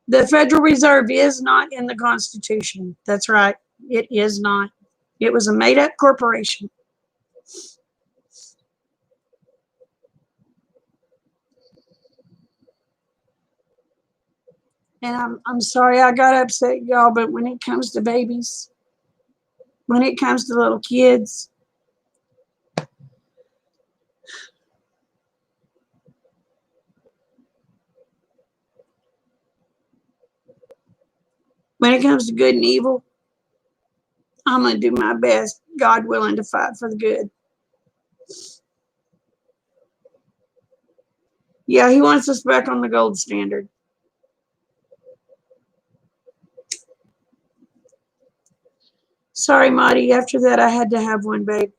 The Federal Reserve is not in the Constitution. That's right. It is not. It was a made-up corporation. And I'm sorry I got upset, y'all, but when it comes to babies, when it comes to little kids, when it comes to good and evil, I'm going to do my best, God willing, to fight for the good. Yeah, he wants us back on the gold standard. Sorry, Marty. After that, I had to have one, babe.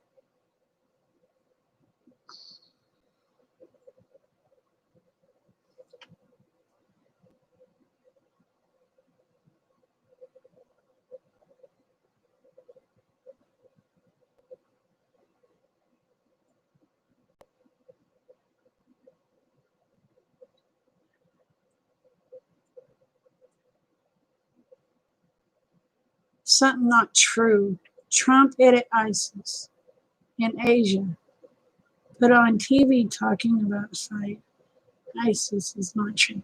Something not true. Trump edit ISIS in Asia. Put on TV talking about fight. ISIS is not true.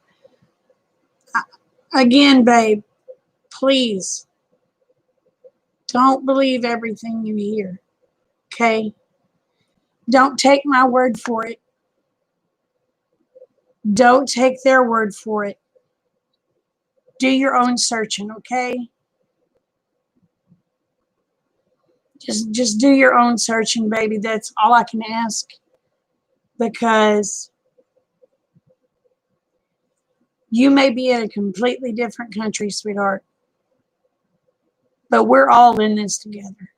Again, babe, please don't believe everything you hear. Okay? Don't take my word for it. Don't take their word for it. Do your own searching, okay? Just do your own searching, baby. That's all I can ask. Because you may be in a completely different country, sweetheart. But we're all in this together.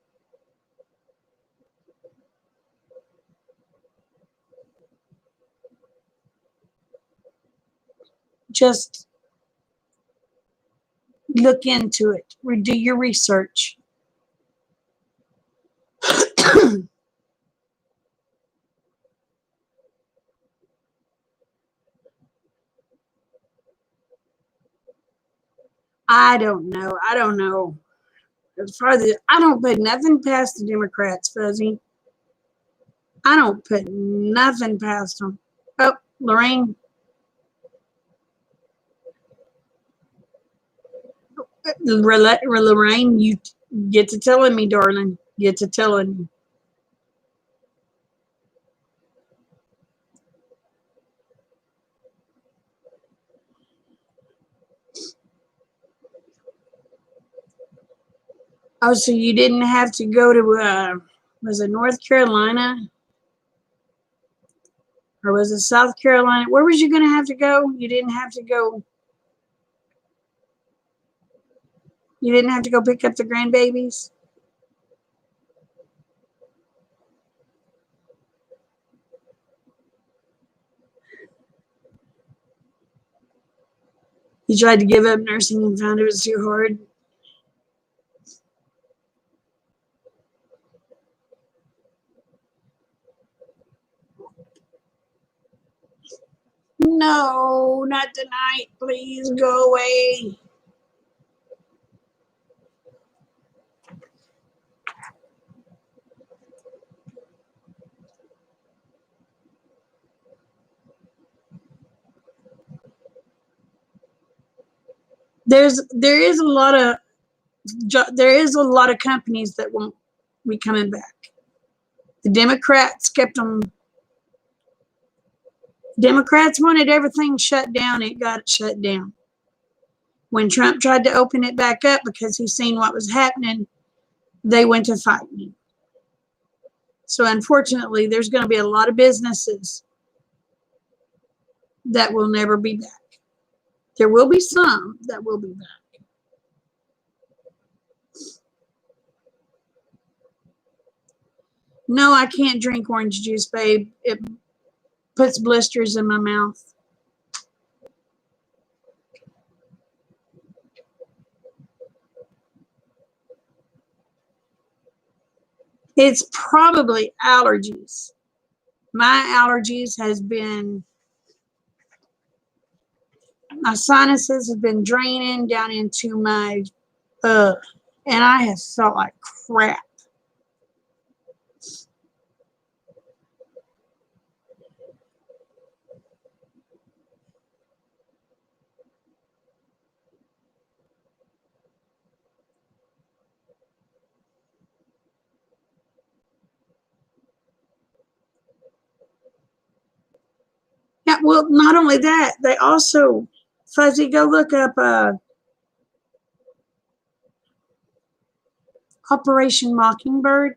Just look into it. Do your research. I don't know. I don't know. As far as I don't put nothing past the Democrats, Fuzzy. I don't put nothing past them. Oh, Lorraine. Lorraine, you get to telling me, darling. Get to telling me. Oh, so you didn't have to go to, was it North Carolina? Or was it South Carolina? Where was you going to have to go? You didn't have to go. You didn't have to go pick up the grandbabies? You tried to give up nursing and found it was too hard? No, not tonight. Please go away. There is a lot of companies that won't be coming back. The Democrats kept them. Democrats wanted everything shut down. It got shut down. When Trump tried to open it back up because he seen what was happening, they went to fight me. So unfortunately, there's going to be a lot of businesses that will never be back. There will be some that will be back. No, I can't drink orange juice, babe. It puts blisters in my mouth. It's probably allergies. My allergies has been My sinuses have been draining down into my, and I have felt like crap. Yeah, well, not only that, they also, Fuzzy, go look up Operation Mockingbird.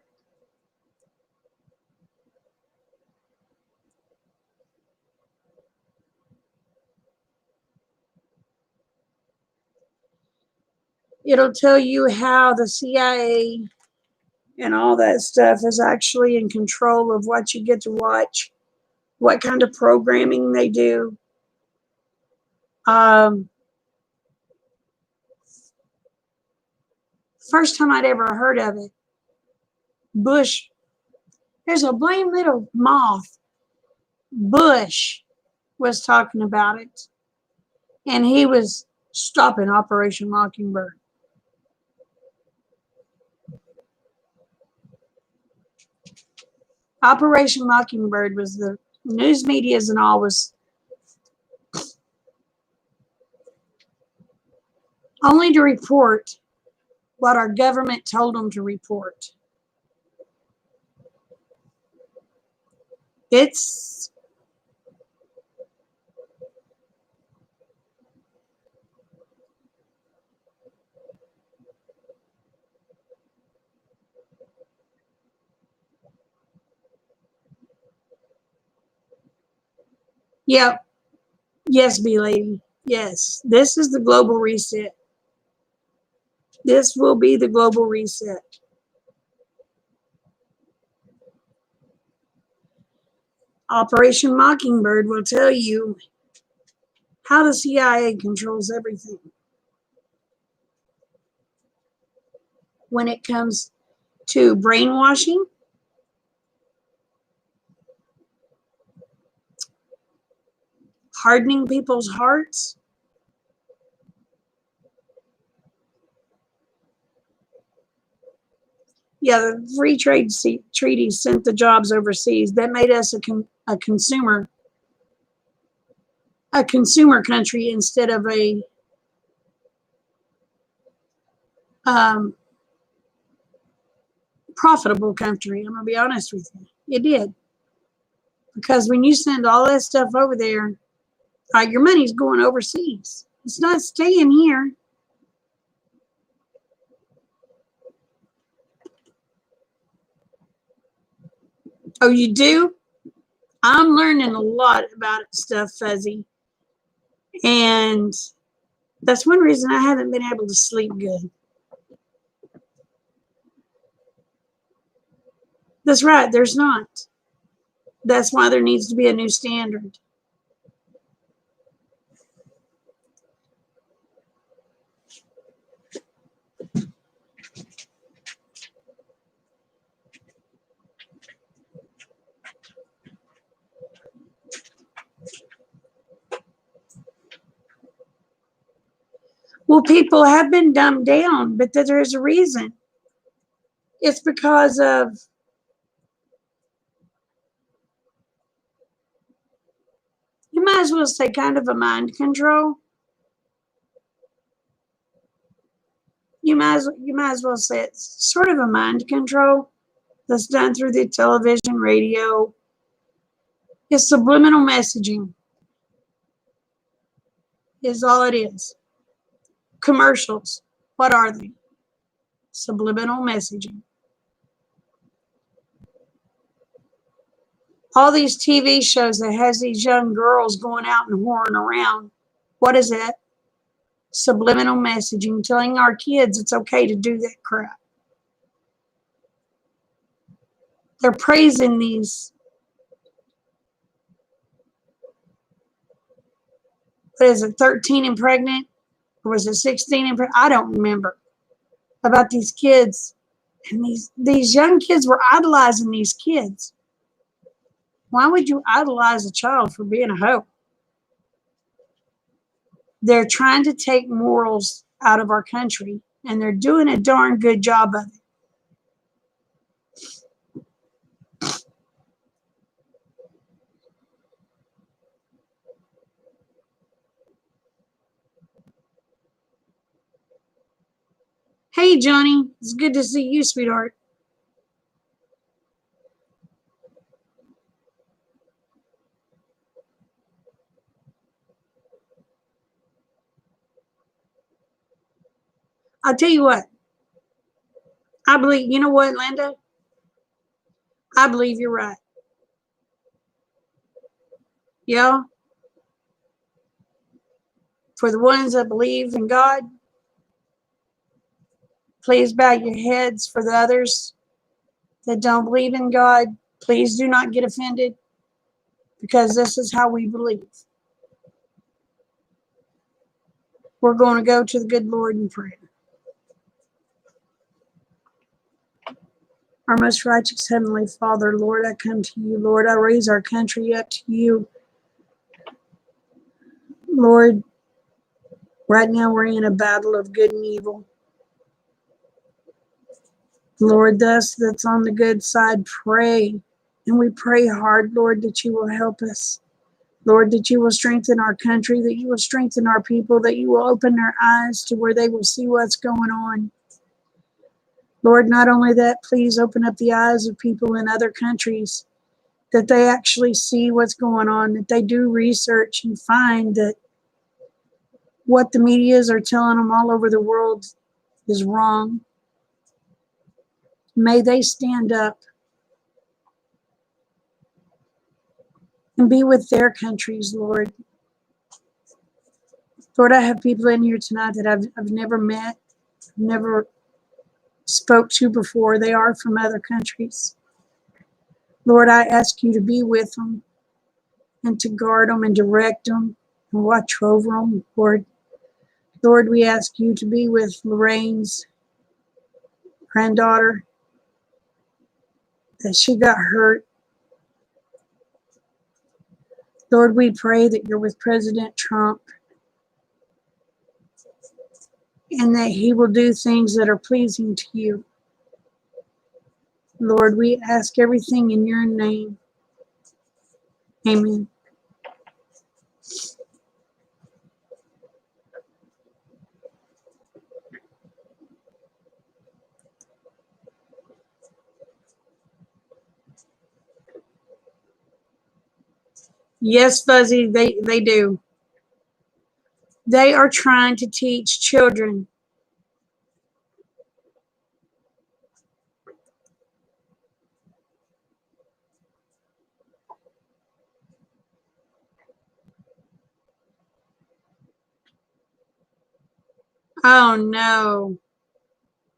It'll tell you how the CIA and all that stuff is actually in control of what you get to watch, what kind of programming they do. Um, First time I'd ever heard of it, Bush, there's a blame little moth. Bush was talking about it, and he was stopping Operation Mockingbird. Operation Mockingbird was the news medias and all was only to report what our government told them to report. It's yep, yes, B lady. Yes. This is the global reset. This will be the global reset. Operation Mockingbird will tell you how the CIA controls everything when it comes to brainwashing, hardening people's hearts. Yeah, the free trade treaties sent the jobs overseas. That made us a consumer country instead of a um, profitable country. I'm gonna be honest with you. It did, because when you send all that stuff over there, your money's going overseas. It's not staying here. Oh, you do? I'm learning a lot about stuff, Fuzzy. And that's one reason I haven't been able to sleep good. That's right, there's not. That's why there needs to be a new standard. Well, people have been dumbed down, but there's a reason. It's because of you might as well say kind of a mind control. You might as well say it's sort of a mind control that's done through the television, radio. It's subliminal messaging is all it is. Commercials, what are they? Subliminal messaging. All these TV shows that has these young girls going out and whoring around. What is that? Subliminal messaging, telling our kids it's okay to do that crap. They're praising these, what is it, 13 and pregnant? Or was it 16 and pregnant? I don't remember. About these kids. And these young kids were idolizing these kids. Why would you idolize a child for being a hoe? They're trying to take morals out of our country, and they're doing a darn good job of it. Hey, Johnny. It's good to see you, sweetheart. I'll tell you what. I believe, you know what, Linda? I believe you're right. Yeah. For the ones that believe in God, please bow your heads. For the others that don't believe in God, please do not get offended, because this is how we believe. We're going to go to the good Lord in prayer. Our most righteous Heavenly Father, Lord, I come to you. Lord, I raise our country up to you. Lord, right now we're in a battle of good and evil. Lord, us that's on the good side, pray. And we pray hard, Lord, that you will help us. Lord, that you will strengthen our country, that you will strengthen our people, that you will open their eyes to where they will see what's going on. Lord, not only that, please open up the eyes of people in other countries, that they actually see what's going on, that they do research and find that what the medias are telling them all over the world is wrong. May they stand up and be with their countries, Lord. Lord, I have people in here tonight that I've never met, never spoke to before. They are from other countries. Lord, I ask you to be with them and to guard them and direct them and watch over them, Lord. Lord, we ask you to be with Lorraine's granddaughter, that she got hurt. Lord, we pray that you're with President Trump and that he will do things that are pleasing to you. Lord, we ask everything in your name. Amen. Yes, Fuzzy, they do. They are trying to teach children. Oh, no.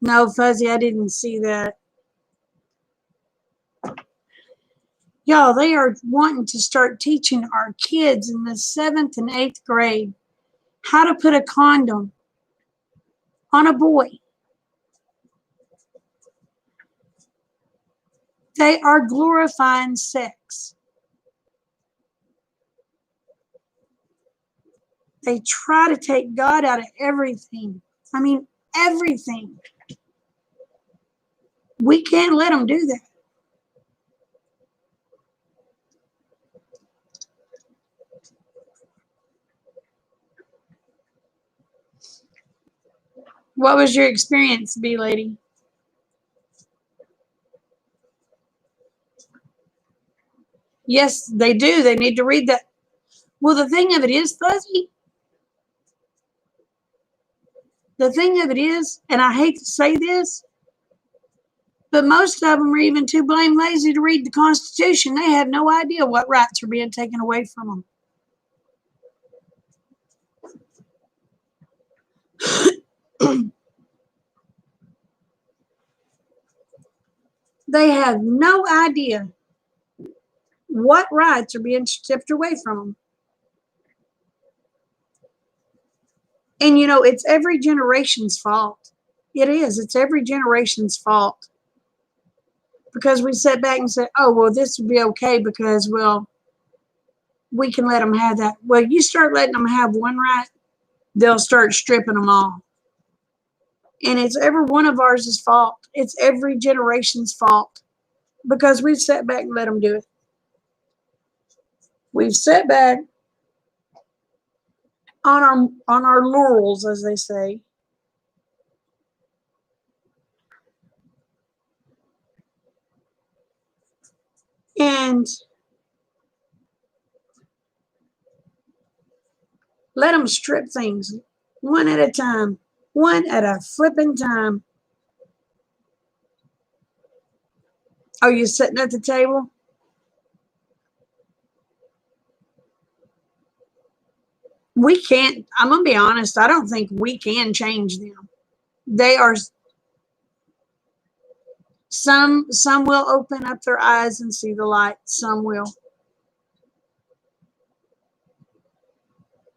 No, Fuzzy, I didn't see that. Y'all, they are wanting to start teaching our kids in the 7th and 8th grade how to put a condom on a boy. They are glorifying sex. They try to take God out of everything. I mean, everything. We can't let them do that. What was your experience, B lady? Yes, they do. They need to read that. Well, the thing of it is, Fuzzy, the thing of it is, and I hate to say this, but most of them are even too blame lazy to read the Constitution. They have no idea what rights are being taken away from them. They have no idea what rights are being stripped away from them. And you know, it's every generation's fault. It is. It's every generation's fault. Because we sit back and say, oh, well, this would be okay because, well, we can let them have that. Well, you start letting them have one right, they'll start stripping them off. And it's every one of ours' fault. It's every generation's fault because we've sat back and let them do it. We've sat back on our laurels, as they say. And let them strip things one at a time, one at a flipping time. Oh, you sitting at the table? We can't, I'm going to be honest, I don't think we can change them. They are, some will open up their eyes and see the light, some will.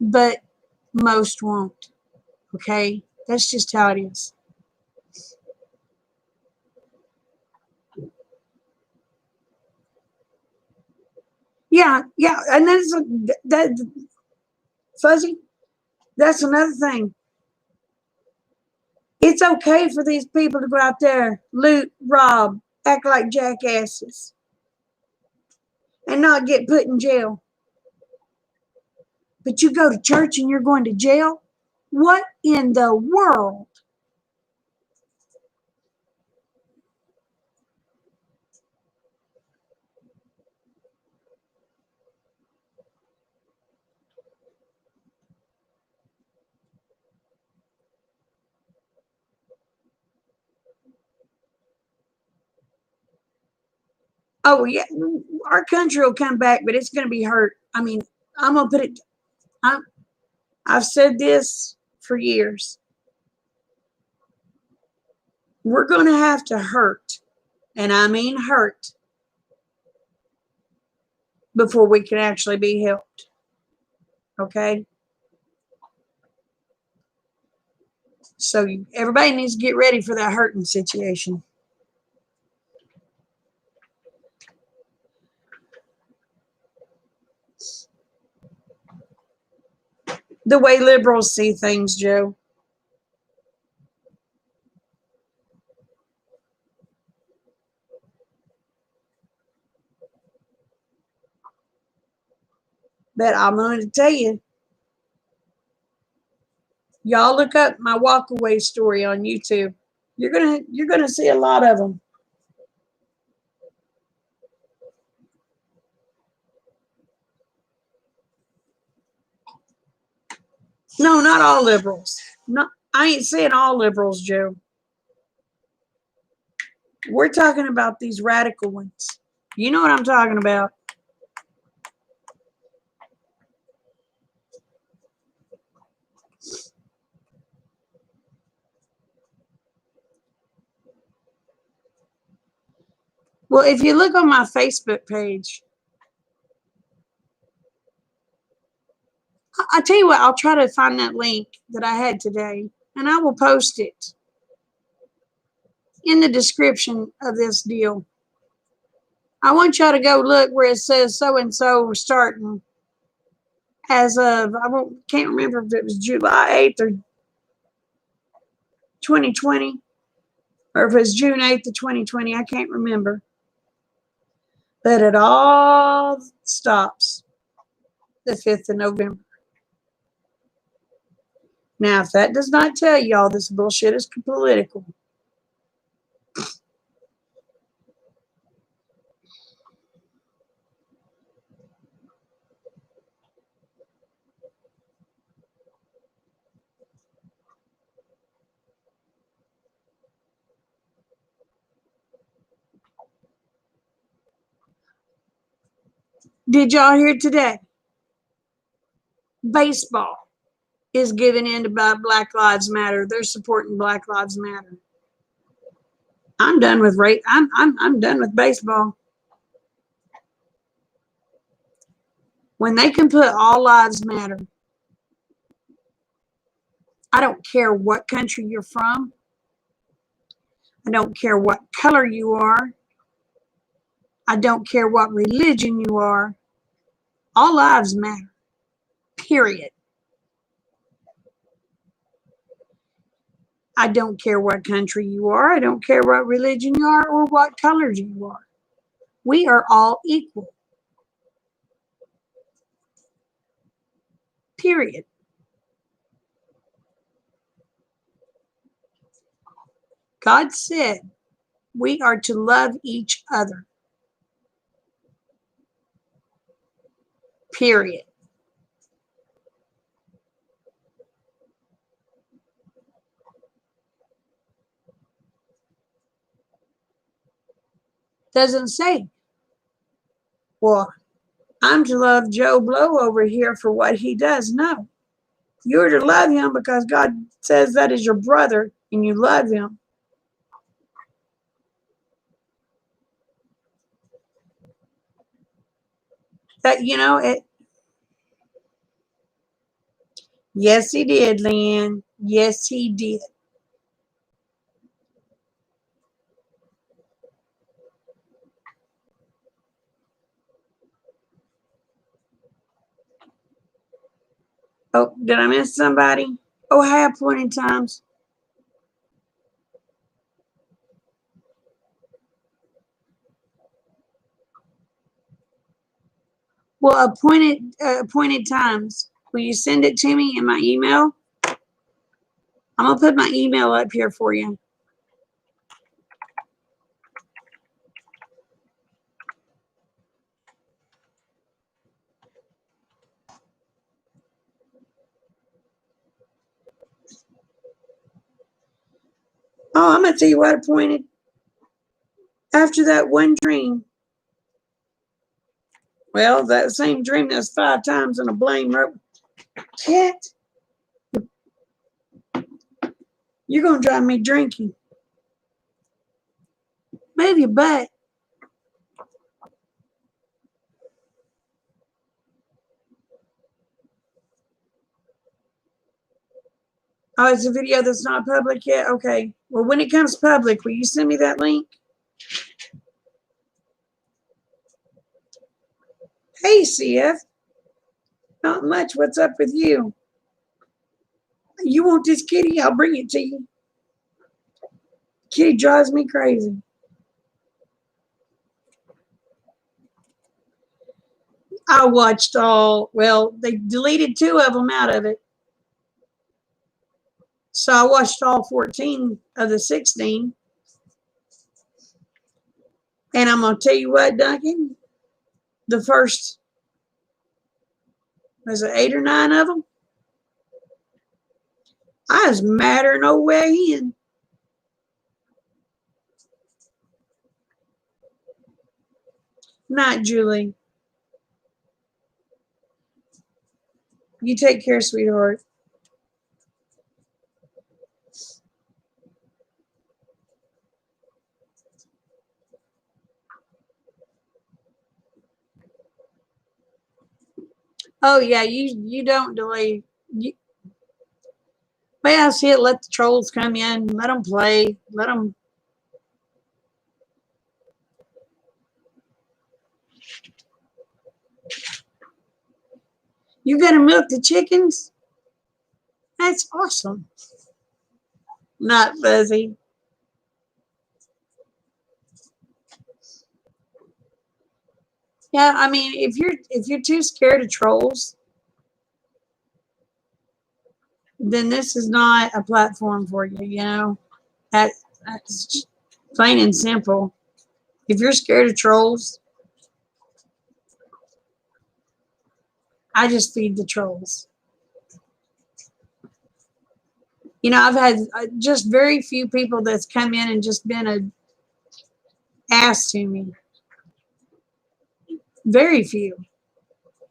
But most won't. Okay? That's just how it is. Yeah, and that Fuzzy, that's another thing. It's okay for these people to go out there, loot, rob, act like jackasses, and not get put in jail. But you go to church and you're going to jail? What in the world? Oh, yeah, our country will come back, but it's going to be hurt. I mean, I'm going to put it, I've said this for years. We're going to have to hurt, and I mean hurt, before we can actually be helped. Okay? So everybody needs to get ready for that hurting situation. The way liberals see things, Joe. But I'm going to tell you, y'all look up my walkaway story on YouTube. You're gonna see a lot of them. No, not all liberals. No, I ain't saying all liberals, Joe. We're talking about these radical ones. You know what I'm talking about. Well, if you look on my Facebook page, I'll tell you what, I'll try to find that link that I had today, and I will post it in the description of this deal. I want y'all to go look where it says so-and-so starting as of, can't remember if it was July 8th or 2020, or if it's June 8th of 2020, I can't remember. But it all stops the 5th of November. Now, if that does not tell y'all this bullshit is political, did y'all hear today? Baseball is giving in to Black Lives Matter. They're supporting Black Lives Matter. I'm done with I'm done with baseball. When they can put all lives matter, I don't care what country you're from. I don't care what color you are. I don't care what religion you are. All lives matter. Period. I don't care what country you are. I don't care what religion you are or what color you are. We are all equal. Period. God said we are to love each other. Period. Doesn't say, well, I'm to love Joe Blow over here for what he does. No. You're to love him because God says that is your brother and you love him. That, yes, he did, Lynn. Yes, he did. Oh, did I miss somebody? Oh, high appointed times. Well, appointed times. Will you send it to me in my email? I'm gonna put my email up here for you. Oh, I'm gonna tell you what appointed. After that one dream, well, that same dream that's 5 times in a blame rope. Cat, you're gonna drive me drinking. Move your butt. Oh, it's a video that's not public yet? Okay. Well, when it comes public, will you send me that link? Hey, CF. Not much. What's up with you? You want this kitty? I'll bring it to you. Kitty drives me crazy. I watched they deleted 2 of them out of it. So I watched all 14 of the 16. And I'm going to tell you what, Duncan, the first, was it 8 or 9 of them? I was madder no way in. Night, Julie. You take care, sweetheart. Oh, yeah, you don't delay. Well, see it. Let the trolls come in. Let them play. Let them. You got to milk the chickens? That's awesome. Not fuzzy. Yeah, I mean, if you're too scared of trolls, then this is not a platform for you. That's plain and simple. If you're scared of trolls, I just feed the trolls. I've had just very few people that's come in and just been a ass to me. Very few.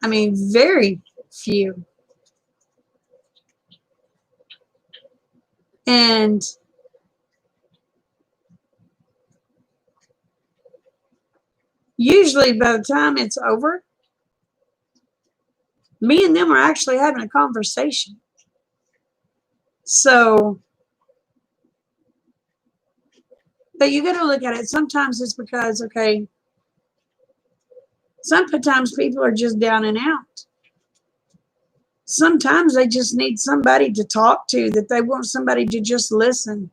I mean, very few. And usually by the time it's over, me and them are actually having a conversation. So, but you got to look at it. Sometimes it's because, okay, sometimes people are just down and out. Sometimes they just need somebody to talk to, that they want somebody to just listen.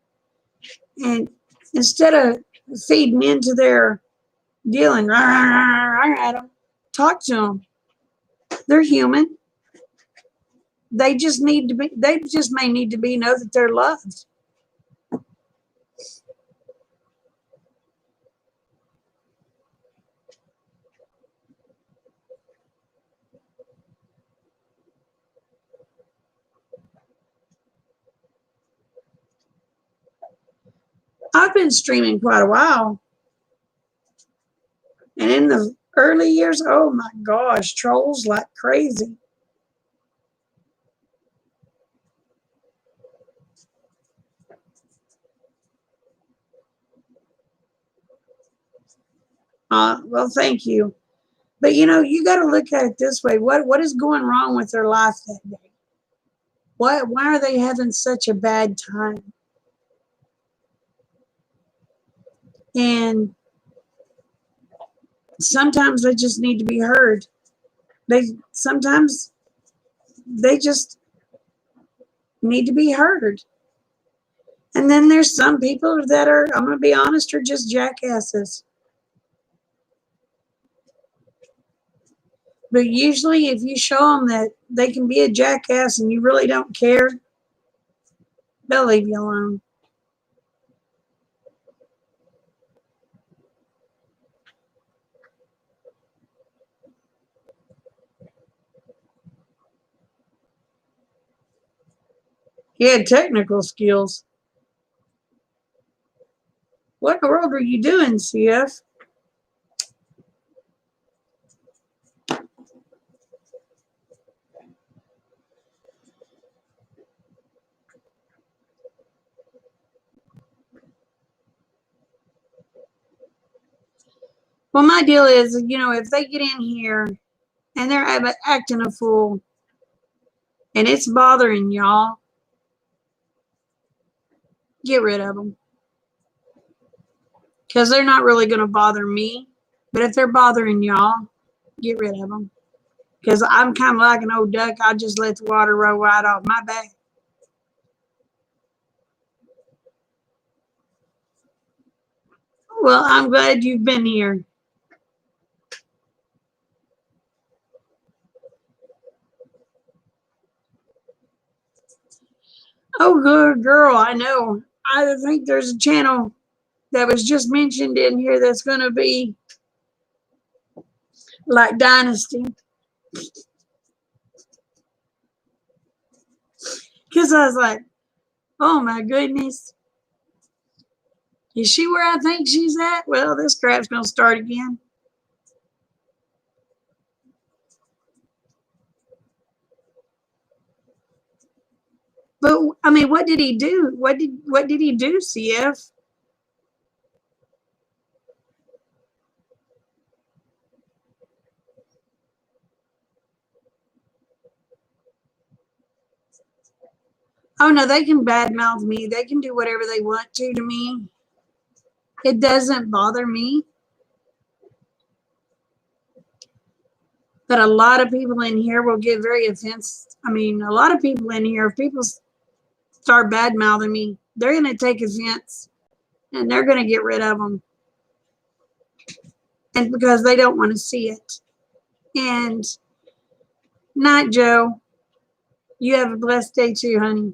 And instead of feeding into their deal and at them, talk to them. They're human. They just need to be, they just may need to be know that they're loved. I've been streaming quite a while. And in the early years, oh my gosh, trolls like crazy. Well, thank you. But you got to look at it this way. What is going wrong with their life that day? Why are they having such a bad time? And sometimes they just need to be heard. Sometimes they just need to be heard. And then there's some people that are, I'm going to be honest, are just jackasses. But usually if you show them that they can be a jackass and you really don't care, they'll leave you alone. He had technical skills. What in the world are you doing, CF? Well, my deal is, if they get in here and they're acting a fool and it's bothering y'all, get rid of them. Because they're not really going to bother me. But if they're bothering y'all, get rid of them. Because I'm kind of like an old duck. I just let the water roll right off my back. Well, I'm glad you've been here. Oh, good girl. I know. I think there's a channel that was just mentioned in here that's going to be like Dynasty. Because I was like, oh my goodness. Is she where I think she's at? Well, this crap's going to start again. But I mean, what did he do? What did he do, CF? Oh no, they can badmouth me. They can do whatever they want to me. It doesn't bother me. But a lot of people in here will get very offensive. I mean, a lot of people in here, if people start badmouthing me, they're going to take offense and they're going to get rid of them. And because they don't want to see it. And Night Joe, you have a blessed day too, honey.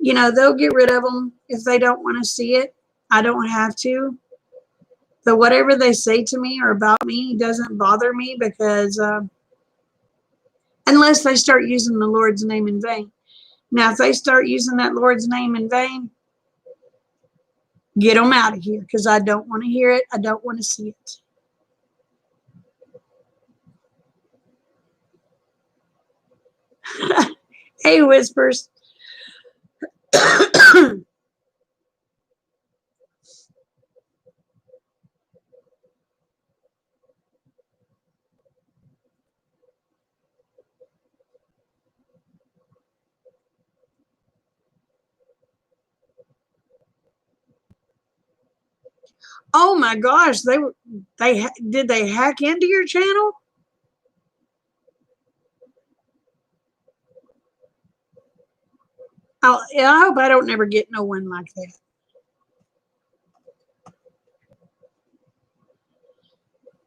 They'll get rid of them if they don't want to see it. I don't have to. But whatever they say to me or about me doesn't bother me because unless they start using the Lord's name in vain. Now, if they start using that Lord's name in vain, get them out of here because I don't want to hear it. I don't want to see it. Hey, Whispers. Oh my gosh, they did they hack into your channel? Yeah, I hope I don't never get no one like that.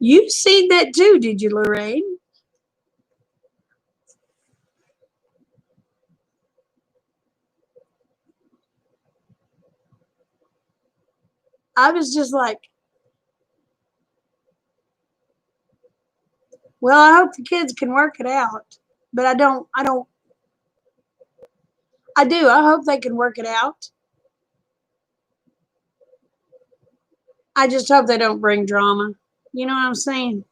You seen that too, did you, Lorraine? I was just like, well, I hope the kids can work it out. But I do. I hope they can work it out. I just hope they don't bring drama. You know what I'm saying?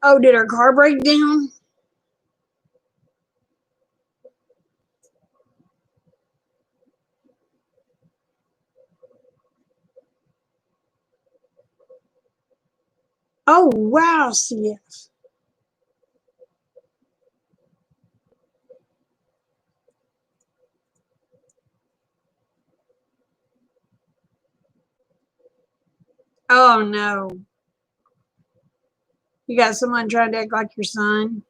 Oh, did her car break down? Oh, wow, CF. Oh, no. You got someone trying to act like your son?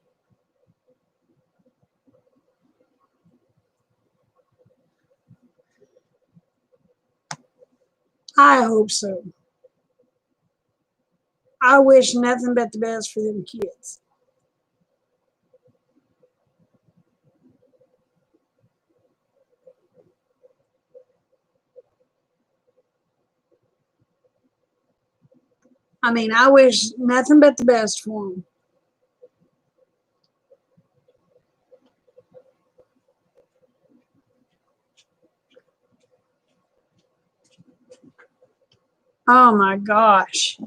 I hope so. I wish nothing but the best for them kids. I mean, I wish nothing but the best for them. Oh my gosh.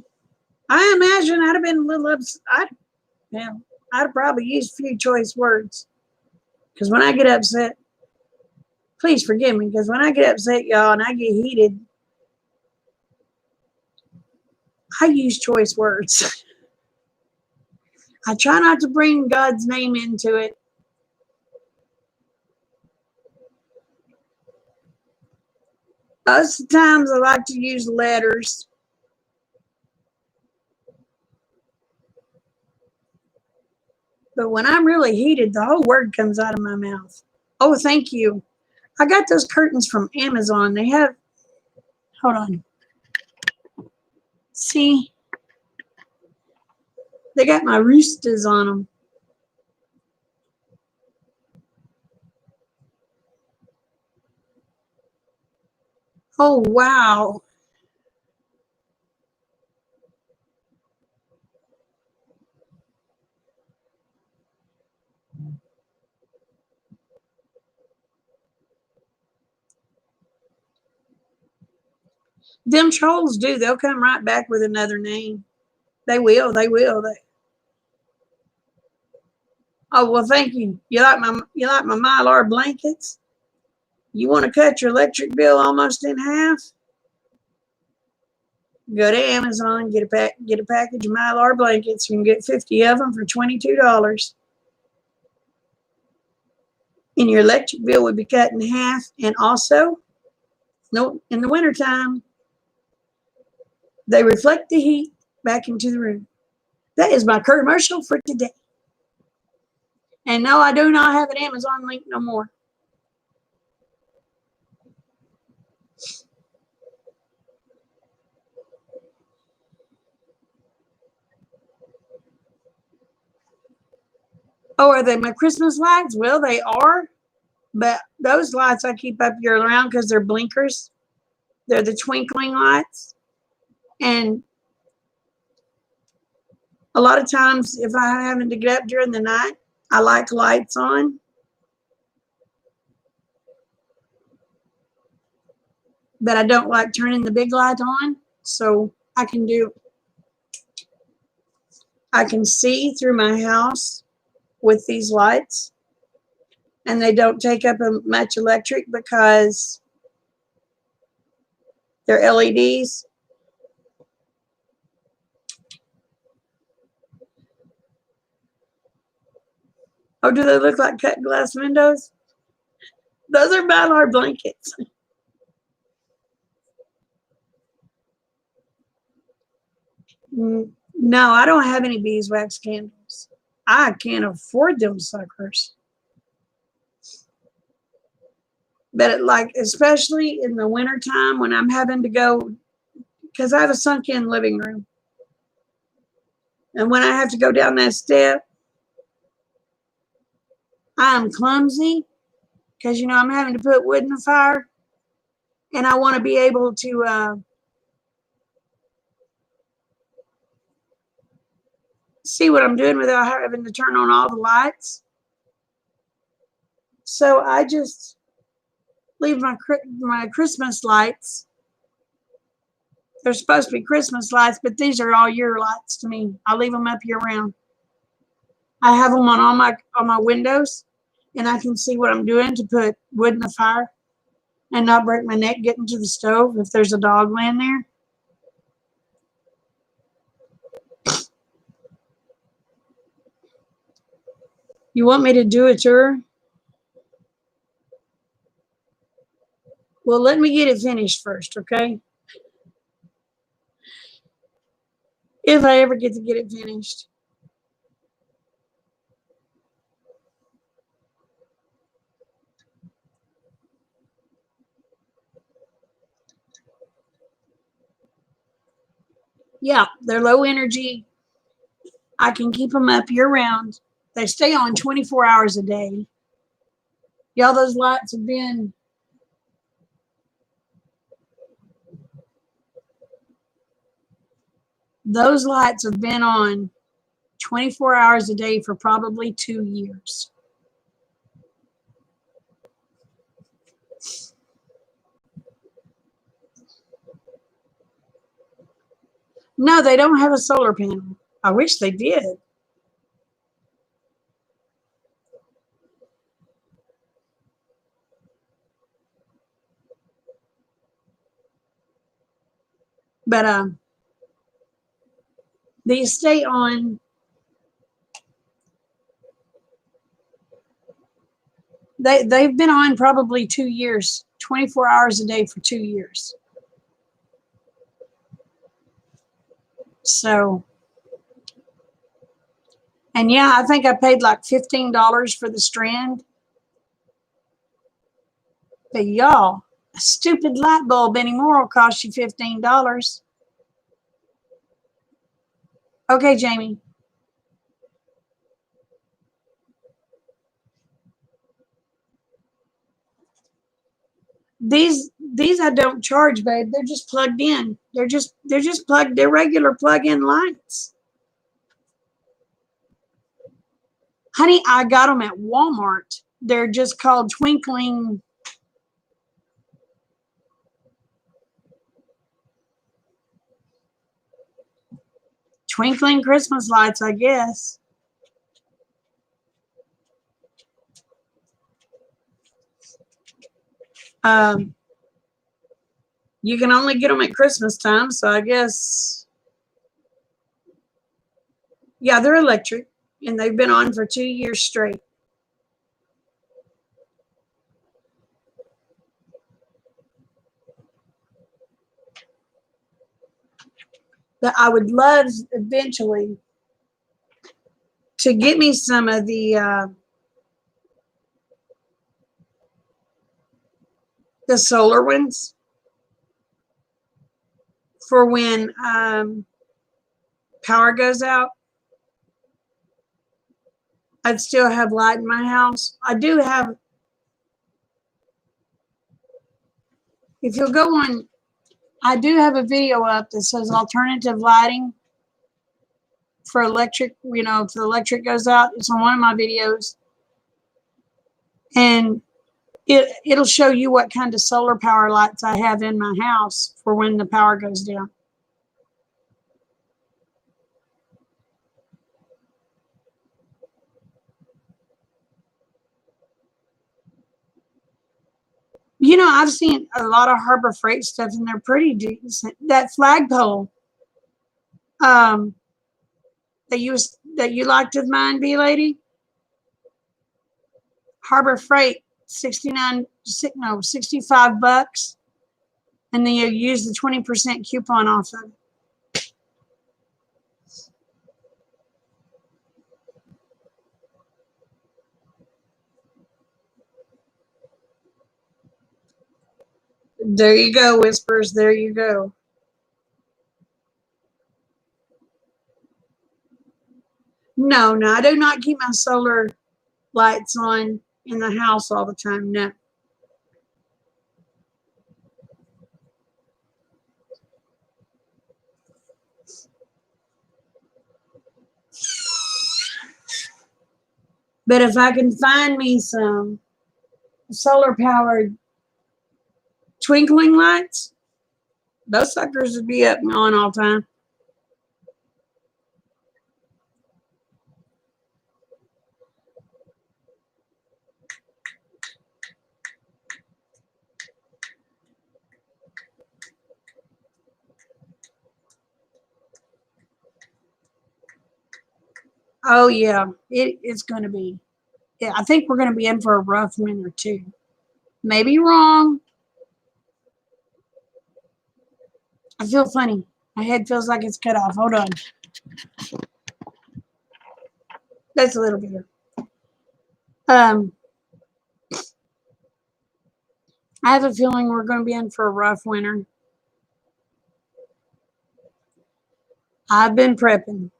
I imagine I'd have been a little upset. Yeah, I'd probably use a few choice words. Because when I get upset, please forgive me, because when I get upset, y'all, and I get heated, I use choice words. I try not to bring God's name into it. Most of the times I like to use letters. But when I'm really heated, the whole word comes out of my mouth. Oh, thank you. I got those curtains from Amazon. They have, hold on. See, they got my roosters on them. Oh, wow. Them trolls do. They'll come right back with another name. They will. They will. Oh, well, thank you. You like my Mylar blankets? You want to cut your electric bill almost in half? Go to Amazon, get a package of Mylar blankets. You can get 50 of them for $22. And your electric bill would be cut in half. And also, no, in the wintertime, they reflect the heat back into the room. That is my commercial for today. And no, I do not have an Amazon link no more. Oh, are they my Christmas lights? Well, they are, but those lights I keep up year round because they're blinkers. They're the twinkling lights. And a lot of times, if I'm having to get up during the night, I like lights on, but I don't like turning the big light on. So I can see through my house with these lights, and they don't take up much electric because they're LEDs. Oh, do they look like cut glass windows? Those are Mylar blankets. No, I don't have any beeswax candles. I can't afford them suckers. But like, especially in the wintertime when I'm having to go, because I have a sunk-in living room. And when I have to go down that step, I'm clumsy because, I'm having to put wood in the fire. And I want to be able to see what I'm doing without having to turn on all the lights. So I just leave my Christmas lights. They're supposed to be Christmas lights, but these are all year lights to me. I leave them up year round. I have them on all my windows, and I can see what I'm doing to put wood in the fire and not break my neck getting to the stove if there's a dog laying there. You want me to do a tour? Well, let me get it finished first, okay? If I ever get to get it finished. Yeah, they're low energy. I can keep them up year round. They stay on 24 hours a day. Y'all, those lights have been on 24 hours a day for probably 2 years. No, they don't have a solar panel. I wish they did. But these stay on. They've been on probably 2 years, 24 hours a day for 2 years. So, and yeah, I think I paid like $15 for the strand. But y'all, a stupid light bulb anymore will cost you $15. Okay, Jamie. These I don't charge, babe. They're just plugged in. They're just plugged. They're regular plug-in lights. Honey, I got them at Walmart. They're just called twinkling Christmas lights, I guess. You can only get them at Christmas time, so I guess, yeah, they're electric, and they've been on for 2 years straight. But I would love eventually to get me some of the solar ones for when power goes out. I'd still have light in my house. I do have, if you'll go on, I do have a video up that says alternative lighting for electric, if the electric goes out. It's on one of my videos. And it'll show you what kind of solar power lights I have in my house for when the power goes down. I've seen a lot of Harbor Freight stuff, and they're pretty decent. That flagpole that you liked of mine, B lady, Harbor Freight, $65, and then you use the 20% coupon off of it. There you go, Whispers. There you go. No, I do not keep my solar lights on in the house all the time. No. But if I can find me some solar powered twinkling lights, those suckers would be up and on all the time. Oh yeah, it's going to be. Yeah, I think we're going to be in for a rough winter too. Maybe wrong. I feel funny. My head feels like it's cut off. Hold on. That's a little better. I have a feeling we're going to be in for a rough winter. I've been prepping.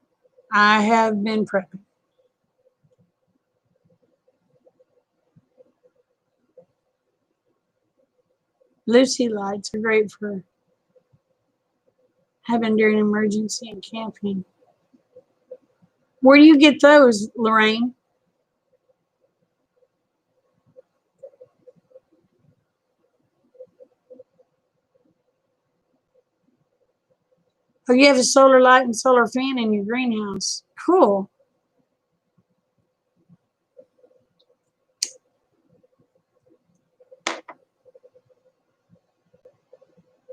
I have been prepping. Lucy lights are great for having during emergency and camping. Where do you get those, Lorraine? Oh, you have a solar light and solar fan in your greenhouse. Cool.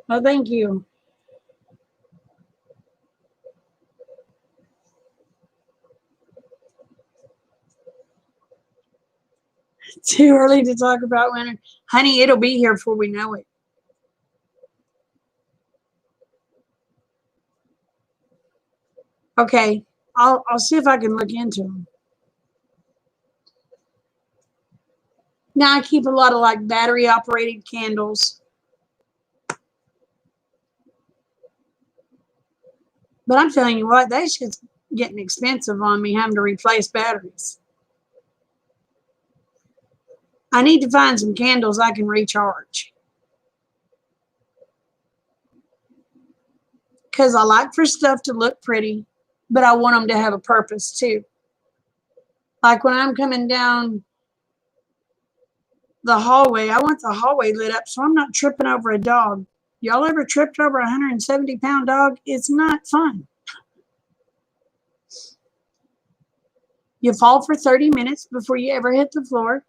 Oh, thank you. Too early to talk about winter. Honey, it'll be here before we know it. Okay, I'll see if I can look into them. Now I keep a lot of like battery operated candles. But I'm telling you what, that shit's getting expensive on me having to replace batteries. I need to find some candles I can recharge. Because I like for stuff to look pretty, but I want them to have a purpose too. Like when I'm coming down the hallway, I want the hallway lit up so I'm not tripping over a dog. Y'all ever tripped over a 170-pound dog? It's not fun. You fall for 30 minutes before you ever hit the floor.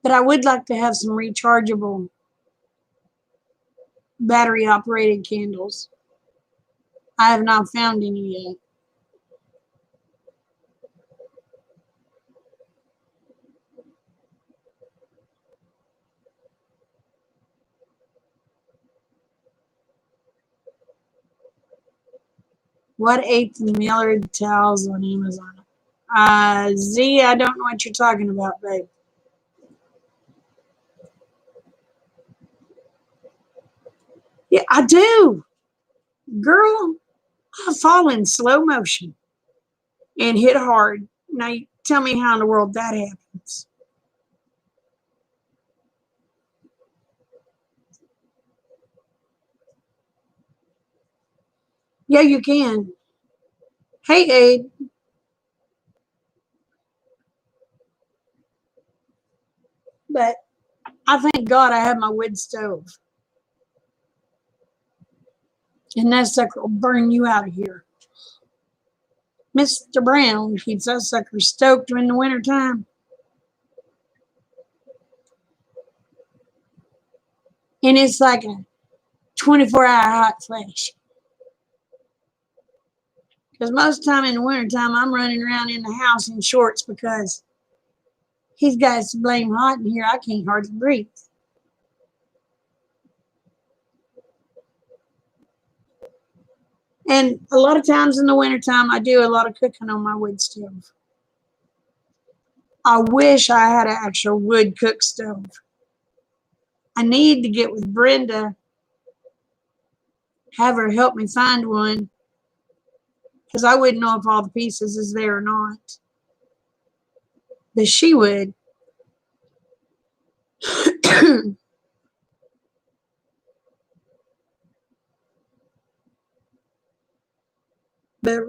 But I would like to have some rechargeable battery operated candles. I have not found any yet. What ate the Millard towels on Amazon? Z, I don't know what you're talking about, babe. Yeah, I do. Girl, I fall in slow motion and hit hard. Now, tell me how in the world that happens. Yeah, you can. Hey, Abe. But I thank God I have my wood stove. And that sucker will burn you out of here. Mr. Brown keeps that sucker stoked in the wintertime. And it's like a 24-hour hot flash. Because most time in the wintertime, I'm running around in the house in shorts because he's got us blame hot in here. I can't hardly breathe. And a lot of times in the wintertime, I do a lot of cooking on my wood stove. I wish I had an actual wood cook stove. I need to get with Brenda, have her help me find one, because I wouldn't know if all the pieces is there or not. But she would. But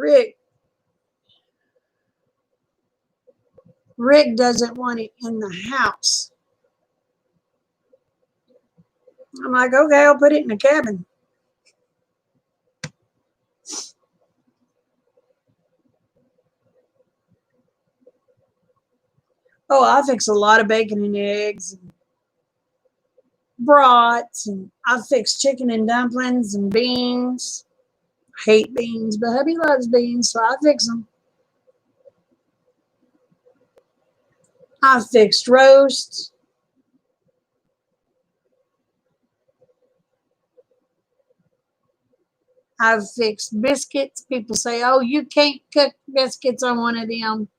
Rick doesn't want it in the house. I'm like, okay, I'll put it in the cabin. Oh, I fix a lot of bacon and eggs and brats, and I fix chicken and dumplings and beans. I hate beans, but hubby loves beans, so I fix them. I fixed roast. I've fixed biscuits. People say, oh, you can't cook biscuits on one of them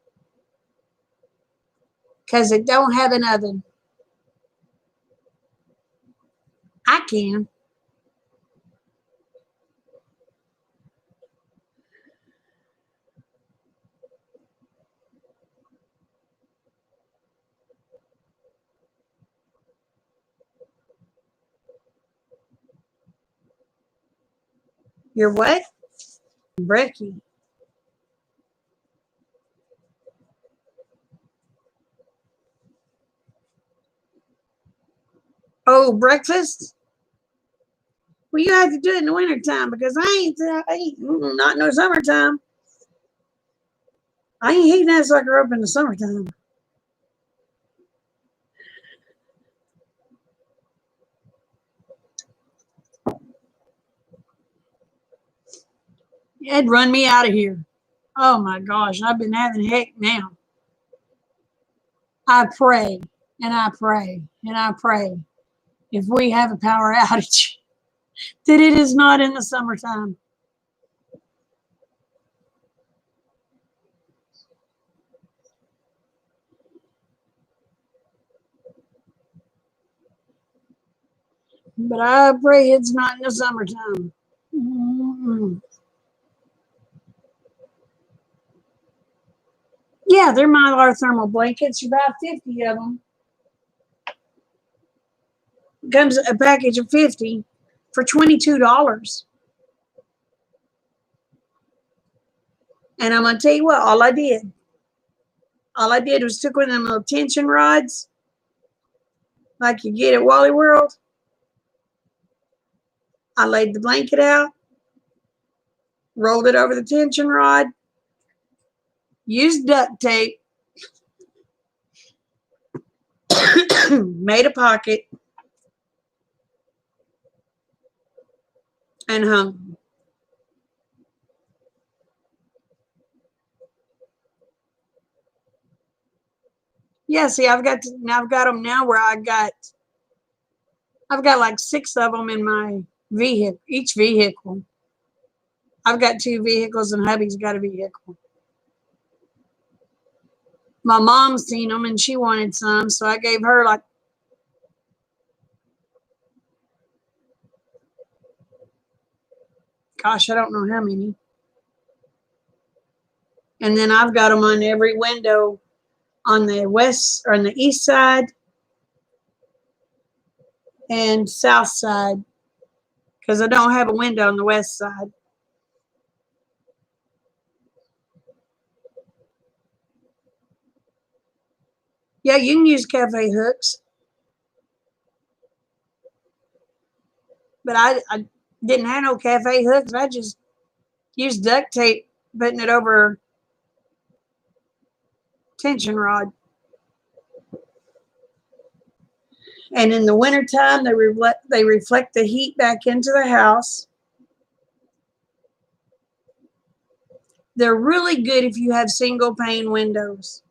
because it don't have an oven. I can. You're what? Brekkie. Oh, breakfast? Well, you have to do it in the wintertime because I ain't not in the summertime. I ain't heating that sucker up in the summertime. It'd run me out of here. Oh my gosh, I've been having heck now. I pray and I pray and I pray if we have a power outage that it is not in the summertime. But I pray it's not in the summertime. Mm-mm. Yeah, they're Mylar thermal blankets. About 50 of them. Comes a package of 50 for $22. And I'm gonna tell you what, all I did was took one of them little tension rods, like you get at Wally World. I laid the blanket out, rolled it over the tension rod, used duct tape, made a pocket, and hung. Yeah, see, I've got them now where I've got like 6 of them in my vehicle, each vehicle. I've got 2 vehicles and hubby's got a vehicle. My mom's seen them and she wanted some, so I gave her like, gosh, I don't know how many. And then I've got them on every window on the west or on the east side and south side because I don't have a window on the west side. Yeah, you can use cafe hooks, but I didn't have no cafe hooks. I just used duct tape, putting it over tension rod. And in the wintertime, they reflect the heat back into the house. They're really good if you have single pane windows.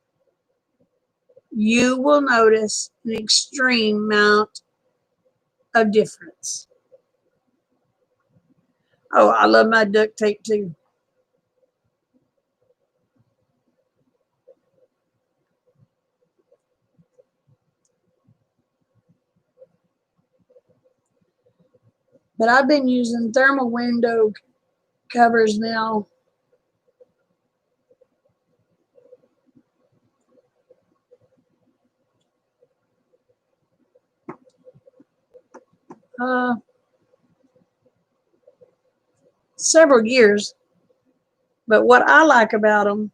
You will notice an extreme amount of difference. Oh, I love my duct tape too. But I've been using thermal window covers now. Uh, Several years. But what I like about them,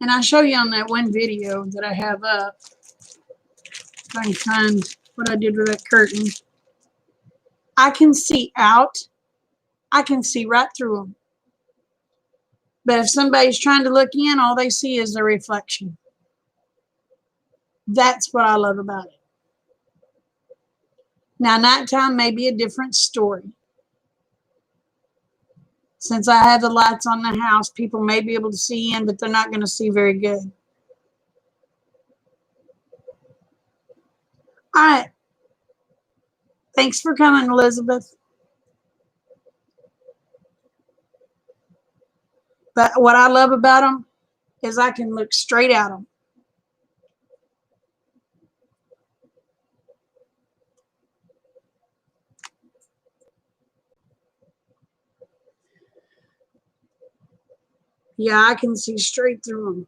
and I show you on that one video that I have up, if I can find what I did with that curtain, I can see out. I can see right through them. But if somebody's trying to look in, all they see is the reflection. That's what I love about it. Now, nighttime may be a different story. Since I have the lights on the house, people may be able to see in, but they're not going to see very good. All right. Thanks for coming, Elizabeth. But what I love about them is I can look straight at them. Yeah, I can see straight through them.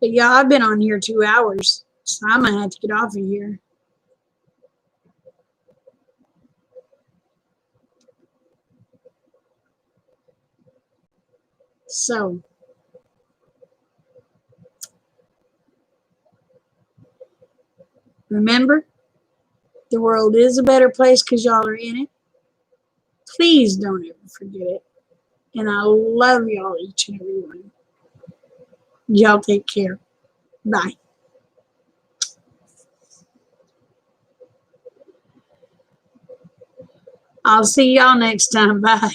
But yeah, I've been on here 2 hours, so I might have to get off of here. So, remember, the world is a better place because y'all are in it. Please don't ever forget it. And I love y'all, each and every one. Y'all take care. Bye. I'll see y'all next time. Bye.